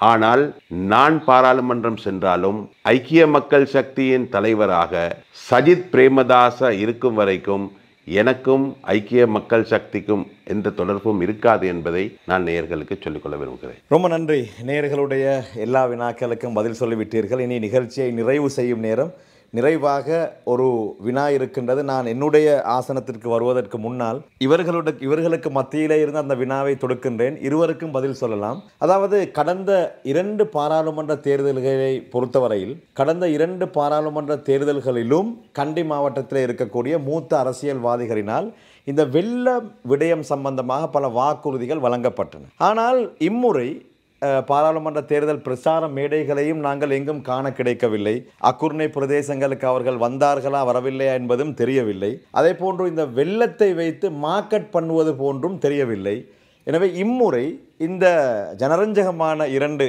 ஆனால் நான் பாராளுமன்றம் சென்றாலும் ஐக்கிய மக்கள் சக்தியின் தலைவராக சஜித் பிரேமதாச இருக்கும் வரைக்கும் எனக்கும் ஐக்கிய மக்கள் சக்திக்கும் எந்த தொடர்பும் இருக்காது என்பதை நான் நேயர்களுக்கு சொல்லிக்கொள்ள விரும்புகிறேன். ரொம்ப நன்றி. நேயர்களுடைய எல்லா வினாக்களுக்கும் பதில் சொல்லிவிட்டீர்கள். இனி நிகழ்ச்சியை நிறைவு செய்யும் நேரம். நிறைவாக ஒரு வினா இருக்கின்றது. நான் என்னுடைய ஆசனத்திற்கு வருவதற்கு முன்னால் இவர்களுக்கு மத்தியிலே இருந்து அந்த வினாவை தொடுக்கின்றேன். இருவருக்கும் பதில் சொல்லலாம். அதாவது கடந்த 2 பாராளுமன்ற தேர்தல்களை பொறுத்தவரையில், கடந்த 2 பாராளுமன்ற தேர்தல்களிலும் கண்டி மாவட்டத்தில் இருக்கக்கூடிய மூத்த அரசியல்வாதிகளினால் இந்த வெள்ள விடயம் சம்பந்தமாக பல வாக்குறுதிகள் வழங்கப்பட்டன. ஆனால் இம்முறை பாராளுமன்ற தேர்தல் பிரச்சார மேடைகளையும் நாங்கள் எங்கும் காண கிடைக்கவில்லை. அக்குர்ணை பிரதேசங்களுக்கு அவர்கள் வந்தார்களா வரவில்லையா என்பதும் தெரியவில்லை. அதே போன்று இந்த வெள்ளத்தை வைத்து மார்க்கெட் பண்ணுவது போன்றும் தெரியவில்லை. எனவே இம்முறை இந்த ஜனரஞ்சகமான 2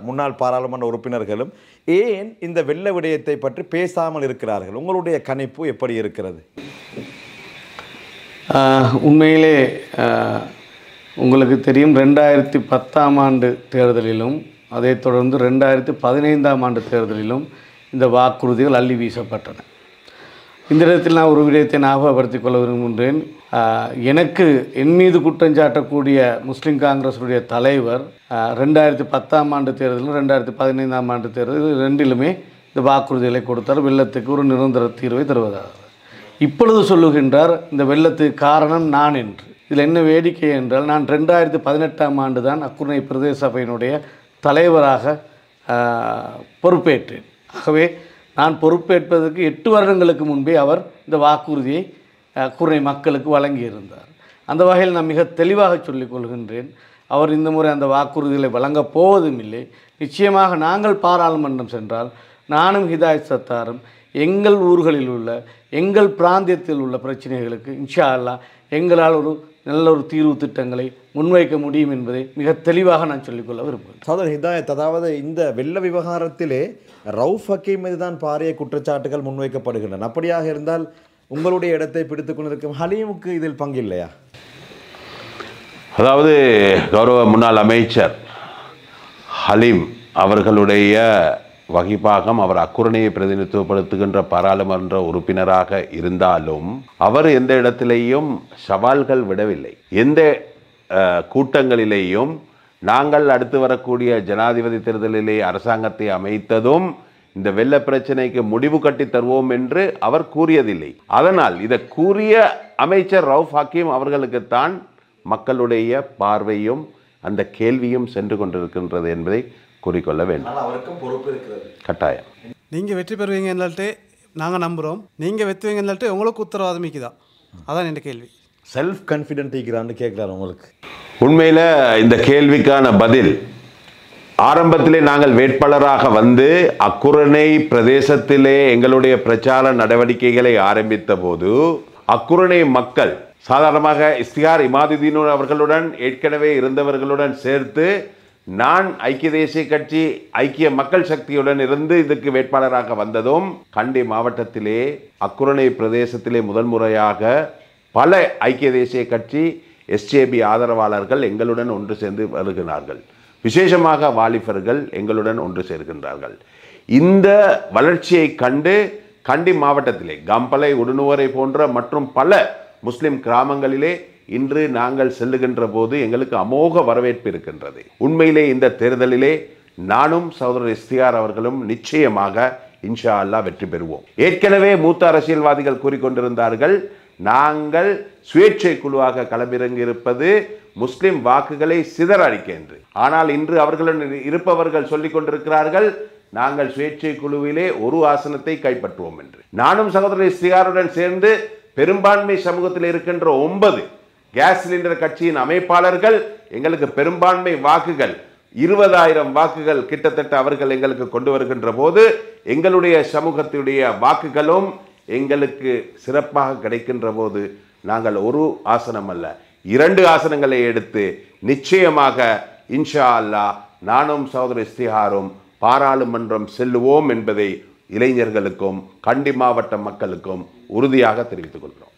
முன்னாள் பாராளுமன்ற உறுப்பினர்களும் ஏன் இந்த வெள்ள விடயத்தை பற்றி பேசாமல் இருக்கிறார்கள்? உங்களுடைய கணிப்பு எப்படி இருக்கிறது? உண்மையிலே உங்களுக்கு தெரியும், 2010ஆம் ஆண்டு தேர்தலிலும் அதைத் தொடர்ந்து 2015ஆம் ஆண்டு தேர்தலிலும் இந்த வாக்குறுதிகள் அள்ளி வீசப்பட்டன. இந்த இடத்தில் நான் ஒரு விடயத்தை ஞாபகப்படுத்திக் கொள்ள விரும்புகின்றேன். எனக்கு என் மீது குற்றஞ்சாட்டக்கூடிய முஸ்லீம் காங்கிரஸுடைய தலைவர் 2010ஆம் ஆண்டு தேர்தலும் 2015ஆம் ஆண்டு தேர்தல் ரெண்டிலுமே இந்த வாக்குறுதிகளை கொடுத்தார், வெள்ளத்துக்கு ஒரு நிரந்தர தீர்வை தருவதாக. இப்பொழுது சொல்லுகின்றார் இந்த வெள்ளத்துக்கு காரணம் நான் என்று. இதில் என்ன வேடிக்கை என்றால், நான் 2018ஆம் ஆண்டு தான் அக்குர்ணை பிரதேச சபையினுடைய தலைவராக பொறுப்பேற்றேன். ஆகவே நான் பொறுப்பேற்பதற்கு 8 வருடங்களுக்கு முன்பே அவர் இந்த வாக்குறுதியை அக்குர்ணை மக்களுக்கு வழங்கியிருந்தார். அந்த வகையில் நான் மிக தெளிவாக சொல்லிக் கொள்கின்றேன், அவர் இந்த முறை அந்த வாக்குறுதிகளை வழங்கப் போவதும் இல்லை. நிச்சயமாக நாங்கள் பாராளுமன்றம் சென்றால் நானும் ஹிதாயத் சத்தாரும் எங்கள் ஊர்களில் உள்ள எங்கள் பிராந்தியத்தில் உள்ள பிரச்சனைகளுக்கு இன்ஷா அல்லாஹ் எங்களால் ஒரு நல்ல ஒரு தீர்வு திட்டங்களை முன்வைக்க முடியும் என்பதை மிக தெளிவாக நான் சொல்லிக்கொள்ள விரும்புகிறேன். சகோதரர் ஹிதாயத், அதாவது இந்த வெள்ள விவகாரத்திலே ரவுஃப் ஹக்கீம் மீது தான் பாரிய குற்றச்சாட்டுகள் முன்வைக்கப்படுகின்றன. அப்படியாக இருந்தால் உங்களுடைய இடத்தை பிடித்துக் கொண்டிருக்கும் ஹலீமுக்கு இதில் பங்கு இல்லையா? அதாவது கௌரவ முன்னாள் அமைச்சர் ஹலீம் அவர்களுடைய வகிப்பாகம், அவர் அக்குரணையை பிரதிநிதித்துவப்படுத்துகின்ற பாராளுமன்ற உறுப்பினராக இருந்தாலும் அவர் எந்த இடத்திலேயும் சவால்கள் விடவில்லை. எந்த கூட்டங்களிலேயும் நாங்கள் அடுத்து வரக்கூடிய ஜனாதிபதி தேர்தலிலே அரசாங்கத்தை அமைத்ததும் இந்த வெள்ள பிரச்சனைக்கு முடிவு கட்டி தருவோம் என்று அவர் கூறியதில்லை. அதனால் இதை கூறிய அமைச்சர் ரவுஃப் ஹக்கீம் அவர்களுக்குத்தான் மக்களுடைய பார்வையும் அந்த கேள்வியும் சென்று கொண்டிருக்கின்றது என்பதை கூறிக்கொள்ள வேண்டும். அவருக்கும் பொறுப்பு இருக்கிறது, கட்டாயம். நீங்கள் வெற்றி பெறுவீங்கன்னுட்டு நாங்கள் நம்புகிறோம். நீங்கள் வெற்றுவீங்கன்னுட்டு உங்களுக்கு உத்தரவாதம் இருக்குதா? அதான் என் கேள்வி. செல்ஃப் கான்ஃபிடென்ட் இருக்கிறான்னு கேட்குறாரு உங்களுக்கு. உண்மையில் இந்த கேள்விக்கான பதில், ஆரம்பத்திலே நாங்கள் வேட்பாளராக வந்து அக்குரணை பிரதேசத்திலே எங்களுடைய பிரச்சார நடவடிக்கைகளை ஆரம்பித்த போது அக்குரணை மக்கள் சாதாரணமாக இஸ்திகார் இமாதுதீன் அவர்களுடன் ஏற்கனவே இருந்தவர்களுடன் சேர்த்து நான் ஐக்கிய தேசிய கட்சி ஐக்கிய மக்கள் சக்தியுடன் இருந்து இதற்கு வேட்பாளராக வந்ததும் கண்டி மாவட்டத்திலே அக்குரணை பிரதேசத்திலே முதன்முறையாக பல ஐக்கிய தேசிய கட்சி எஸ்ஜேபி ஆதரவாளர்கள் எங்களுடன் ஒன்று சேர்ந்து வருகிறார்கள். விசேஷமாக வாலிபர்கள் எங்களுடன் ஒன்று சேர்கின்றார்கள். இந்த வளர்ச்சியை கண்டு கண்டி மாவட்டத்திலே கம்பளை, உடுனுவரை போன்ற மற்றும் பல முஸ்லிம் கிராமங்களிலே இன்று நாங்கள் செல்லுகின்ற போது எங்களுக்கு அமோக வரவேற்பு இருக்கின்றது. உண்மையிலே இந்த தேர்தலிலே நானும் சகோதரர் இஸ்தியார் அவர்களும் நிச்சயமாக இன்ஷா அல்லாஹ் வெற்றி பெறுவோம். ஏற்கனவே மூத்த அரசியல்வாதிகள் கூறிக்கொண்டிருந்தார்கள், நாங்கள் சுயேட்சை குழுவாக களமிறங்கி இருப்பது முஸ்லிம் வாக்குகளை சிதறடிக்க என்று. ஆனால் இன்று அவர்களுடன் இருப்பவர்கள் சொல்லிக் கொண்டிருக்கிறார்கள், நாங்கள் சுயேட்சை குழுவிலே ஒரு ஆசனத்தை கைப்பற்றுவோம் என்று. நானும் சகோதரர் இஸ்தியாருடன் சேர்ந்து பெரும்பான்மை சமூகத்தில் இருக்கின்ற 9 கேஸ் சிலிண்டர் கட்சியின் அமைப்பாளர்கள் எங்களுக்கு பெரும்பான்மை வாக்குகள் 20,000 வாக்குகள் கிட்டத்தட்ட அவர்கள் எங்களுக்கு கொண்டு வருகின்ற போது எங்களுடைய சமூகத்துடைய வாக்குகளும் எங்களுக்கு சிறப்பாக கிடைக்கின்ற போது நாங்கள் ஒரு ஆசனம் அல்ல 2 ஆசனங்களை எடுத்து நிச்சயமாக இன்ஷா அல்லாஹ் நானும் சகோதரர் இஸ்திஹாரும் பாராளுமன்றம் செல்லுவோம் என்பதை இளைஞர்களுக்கும் கண்டி மாவட்ட மக்களுக்கும் உறுதியாக தெரிவித்துக் கொள்கிறோம்.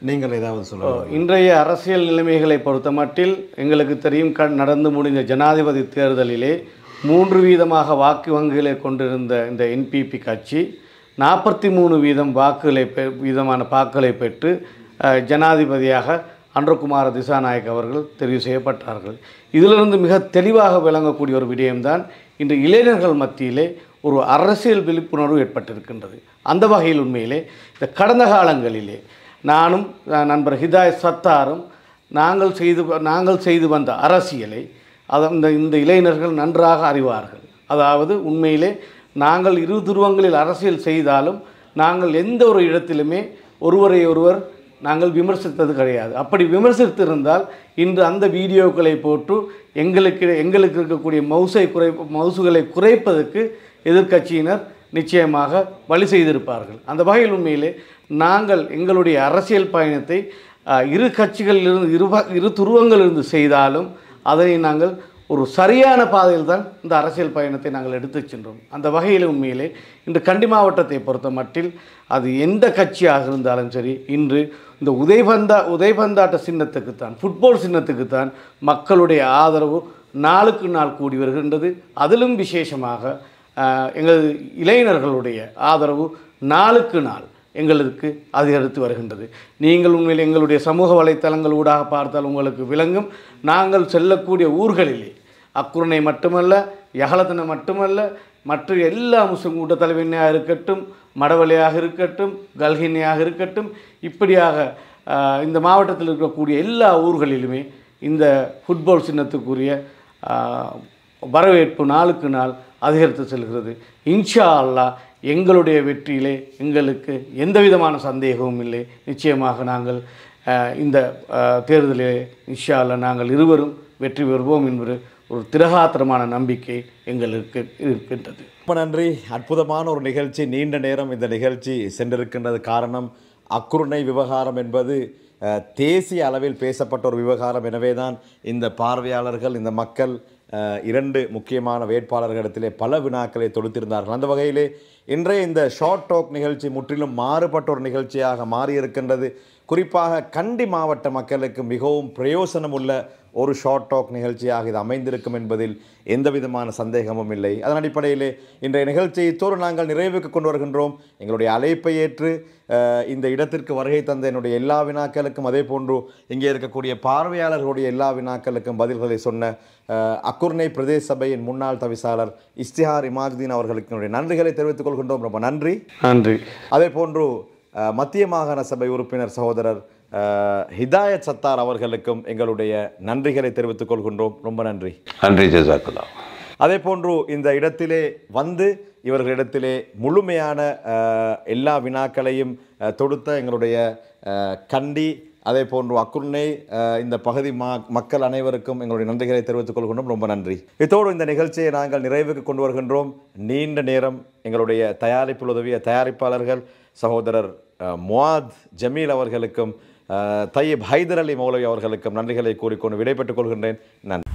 நீங்கள் ஏதாவது சொல்லுங்கள். இன்றைய அரசியல் நிலைமைகளை பொறுத்த மட்டில் எங்களுக்கு தெரியும், நடந்து முடிந்த ஜனாதிபதி தேர்தலிலே 3 வீதமாக வாக்கு வங்கிகளை கொண்டிருந்த இந்த என்பிபி கட்சி 43% வீதமான வாக்குகளை பெற்று ஜனாதிபதியாக அன்றகுமார திசாநாயக் அவர்கள் தெரிவு செய்யப்பட்டார்கள். இதிலிருந்து மிக தெளிவாக விளங்கக்கூடிய ஒரு விடயம்தான் இன்று இளைஞர்கள் மத்தியிலே ஒரு அரசியல் விழிப்புணர்வு ஏற்பட்டிருக்கின்றது. அந்த வகையில் உண்மையிலே இந்த கடந்த காலங்களிலே நானும் நண்பர் ஹிதாயத் சத்தாரும் நாங்கள் செய்து வந்த அரசியலை இந்த இளைஞர்கள் நன்றாக அறிவார்கள். அதாவது உண்மையிலே நாங்கள் இரு துருவங்களில் அரசியல் செய்தாலும் நாங்கள் எந்த ஒரு இடத்திலுமே ஒருவரை ஒருவர் நாங்கள் விமர்சித்தது கிடையாது. அப்படி விமர்சித்திருந்தால் இன்று அந்த வீடியோக்களை போட்டு எங்களுக்கு இருக்கக்கூடிய மவுசுகளை குறைப்பதற்கு எதிர்க்கட்சியினர் நிச்சயமாக வழி செய்திருப்பார்கள். அந்த வகையில் உண்மையிலே நாங்கள் எங்களுடைய அரசியல் பயணத்தை இரு கட்சிகளிலிருந்து இரு துருவங்களிலிருந்து செய்தாலும் அதனை நாங்கள் ஒரு சரியான பாதையில் தான் இந்த அரசியல் பயணத்தை நாங்கள் எடுத்துச் சென்றோம். அந்த வகையில் உண்மையிலே இன்று கண்டி மாவட்டத்தை பொறுத்த மட்டில் அது எந்த கட்சியாக இருந்தாலும் சரி, இன்று இந்த உதைபந்தாட்ட சின்னத்துக்குத்தான், ஃபுட்பால் சின்னத்துக்குத்தான் மக்களுடைய ஆதரவு நாளுக்கு நாள் கூடி வருகின்றது. அதிலும் விசேஷமாக எங்களது இளைஞர்களுடைய ஆதரவு நாளுக்கு நாள் எங்களுக்கு அதிகரித்து வருகின்றது. நீங்கள் உண்மையில் எங்களுடைய சமூக வலைத்தளங்கள் ஊடாக பார்த்தால் உங்களுக்கு விளங்கும். நாங்கள் செல்லக்கூடிய ஊர்களிலே அக்குரணை மட்டுமல்ல, யகலத்தனை மட்டுமல்ல, மற்ற எல்லா முஸ்லிம் கூட்ட தலைவனையாக இருக்கட்டும், மடவலையாக இருக்கட்டும், கல்கினையாக இருக்கட்டும், இப்படியாக இந்த மாவட்டத்தில் இருக்கக்கூடிய எல்லா ஊர்களிலுமே இந்த ஃபுட்பால் சின்னத்துக்குரிய வரவேற்பு நாளுக்கு நாள் அதிகரித்து செல்கிறது. இன்ஷா அல்லாஹ் எங்களுடைய வெற்றியிலே எங்களுக்கு எந்த விதமான சந்தேகமும் இல்லை. நிச்சயமாக நாங்கள் இந்த தேர்தலிலே இன்ஷா அல்லாஹ் நாங்கள் இருவரும் வெற்றி பெறுவோம் என்பது ஒரு திரகாத்திரமான நம்பிக்கை எங்களுக்கு இருக்கின்றது. ரொம்ப நன்றி. அற்புதமான ஒரு நிகழ்ச்சி. நீண்ட நேரம் இந்த நிகழ்ச்சி சென்றிருக்கின்றது. காரணம், அக்குருணை விவகாரம் என்பது தேசிய அளவில் பேசப்பட்ட ஒரு விவகாரம். எனவே தான் இந்த பார்வையாளர்கள், இந்த மக்கள் 2 முக்கியமான வேட்பாளர்களிடத்திலே பல வினாக்களை தொடுத்திருந்தார்கள். அந்த வகையிலே இன்றைய இந்த ஷார்ட் டாக் நிகழ்ச்சி முற்றிலும் மாறுபட்ட ஒரு நிகழ்ச்சியாக மாறியிருக்கின்றது. குறிப்பாக கண்டி மாவட்ட மக்களுக்கு மிகவும் பிரயோசனம் உள்ள ஒரு ஷார்ட் டாக் நிகழ்ச்சியாக இது அமைந்திருக்கும் என்பதில் எந்த விதமான சந்தேகமும் இல்லை. அதன் அடிப்படையிலே இன்றைய நிகழ்ச்சியை இத்தோடு நாங்கள் நிறைவுக்கு கொண்டு வருகின்றோம். எங்களுடைய அழைப்பை ஏற்று இந்த இடத்திற்கு வருகை தந்த என்னுடைய எல்லா வினாக்களுக்கும், அதே போன்று இங்கே இருக்கக்கூடிய பார்வையாளர்களுடைய எல்லா வினாக்களுக்கும் பதில்களை சொன்ன அக்குர்ணை பிரதேச சபையின் முன்னாள் தவிசாளர் இஸ்திஹார் இமாஜுதீன் அவர்களுக்கு என்னுடைய நன்றிகளை தெரிவித்துக் கொள்கின்றோம். ரொம்ப நன்றி. நன்றி. அதே போன்று மத்திய மாகாண சபை உறுப்பினர் சகோதரர் ஹிதாயத் சத்தார் அவர்களுக்கும் எங்களுடைய நன்றிகளை தெரிவித்துக் கொள்கின்றோம். ரொம்ப நன்றி. நன்றி, ஜஸாக்கல்லாஹ். அதே போன்று இந்த இடத்திலே வந்து இவர்களிடத்திலே முழுமையான எல்லா வினாக்களையும் தொடுத்த எங்களுடைய கண்டி, அதே போன்று அக்குர்ணை இந்த பகுதி மக்கள் அனைவருக்கும் எங்களுடைய நன்றிகளை தெரிவித்துக் கொள்கின்றோம். ரொம்ப நன்றி. இதோடு இந்த நிகழ்ச்சியை நாங்கள் நிறைவுக்கு கொண்டு வருகின்றோம். நீண்ட நேரம் எங்களுடைய தயாரிப்பில் உதவிய தயாரிப்பாளர்கள் சகோதரர் முவாத் ஜமீல் அவர்களுக்கும் தையப் ஹைதர் அலி மௌலவி அவர்களுக்கும் நன்றிகளை கூறிக்கொண்டு விடைபெற்றுக் கொள்கின்றேன். நன்றி.